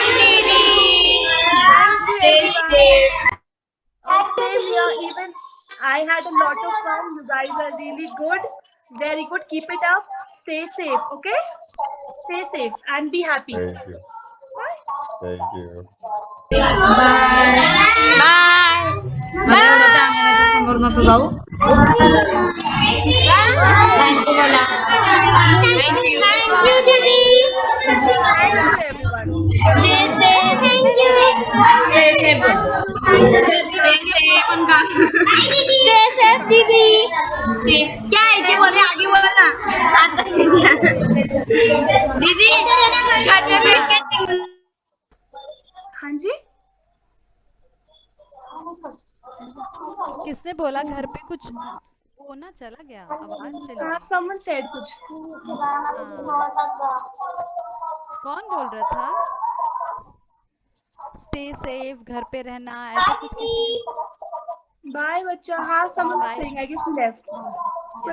everyone. Same here. Even I had a lot of fun. You guys are really good. Very good. Keep it up. Stay safe. Okay? Stay safe and be happy. Thank you. Thank you. समोर नको जाऊ Thank you, everyone. क्या है कि बोले आगे बोलना आता दीदी घर पे बैठ के हाँ जी. किसने बोला घर पे कुछ, वो ना चला गया, आवाज चली गई। Someone said कुछ. कौन बोल रहा था? स्टे सेफ, घर पे रहना, ऐसा कुछ किसी ने? Bye, बच्चा. हाँ, someone was Bye. saying. I guess he left.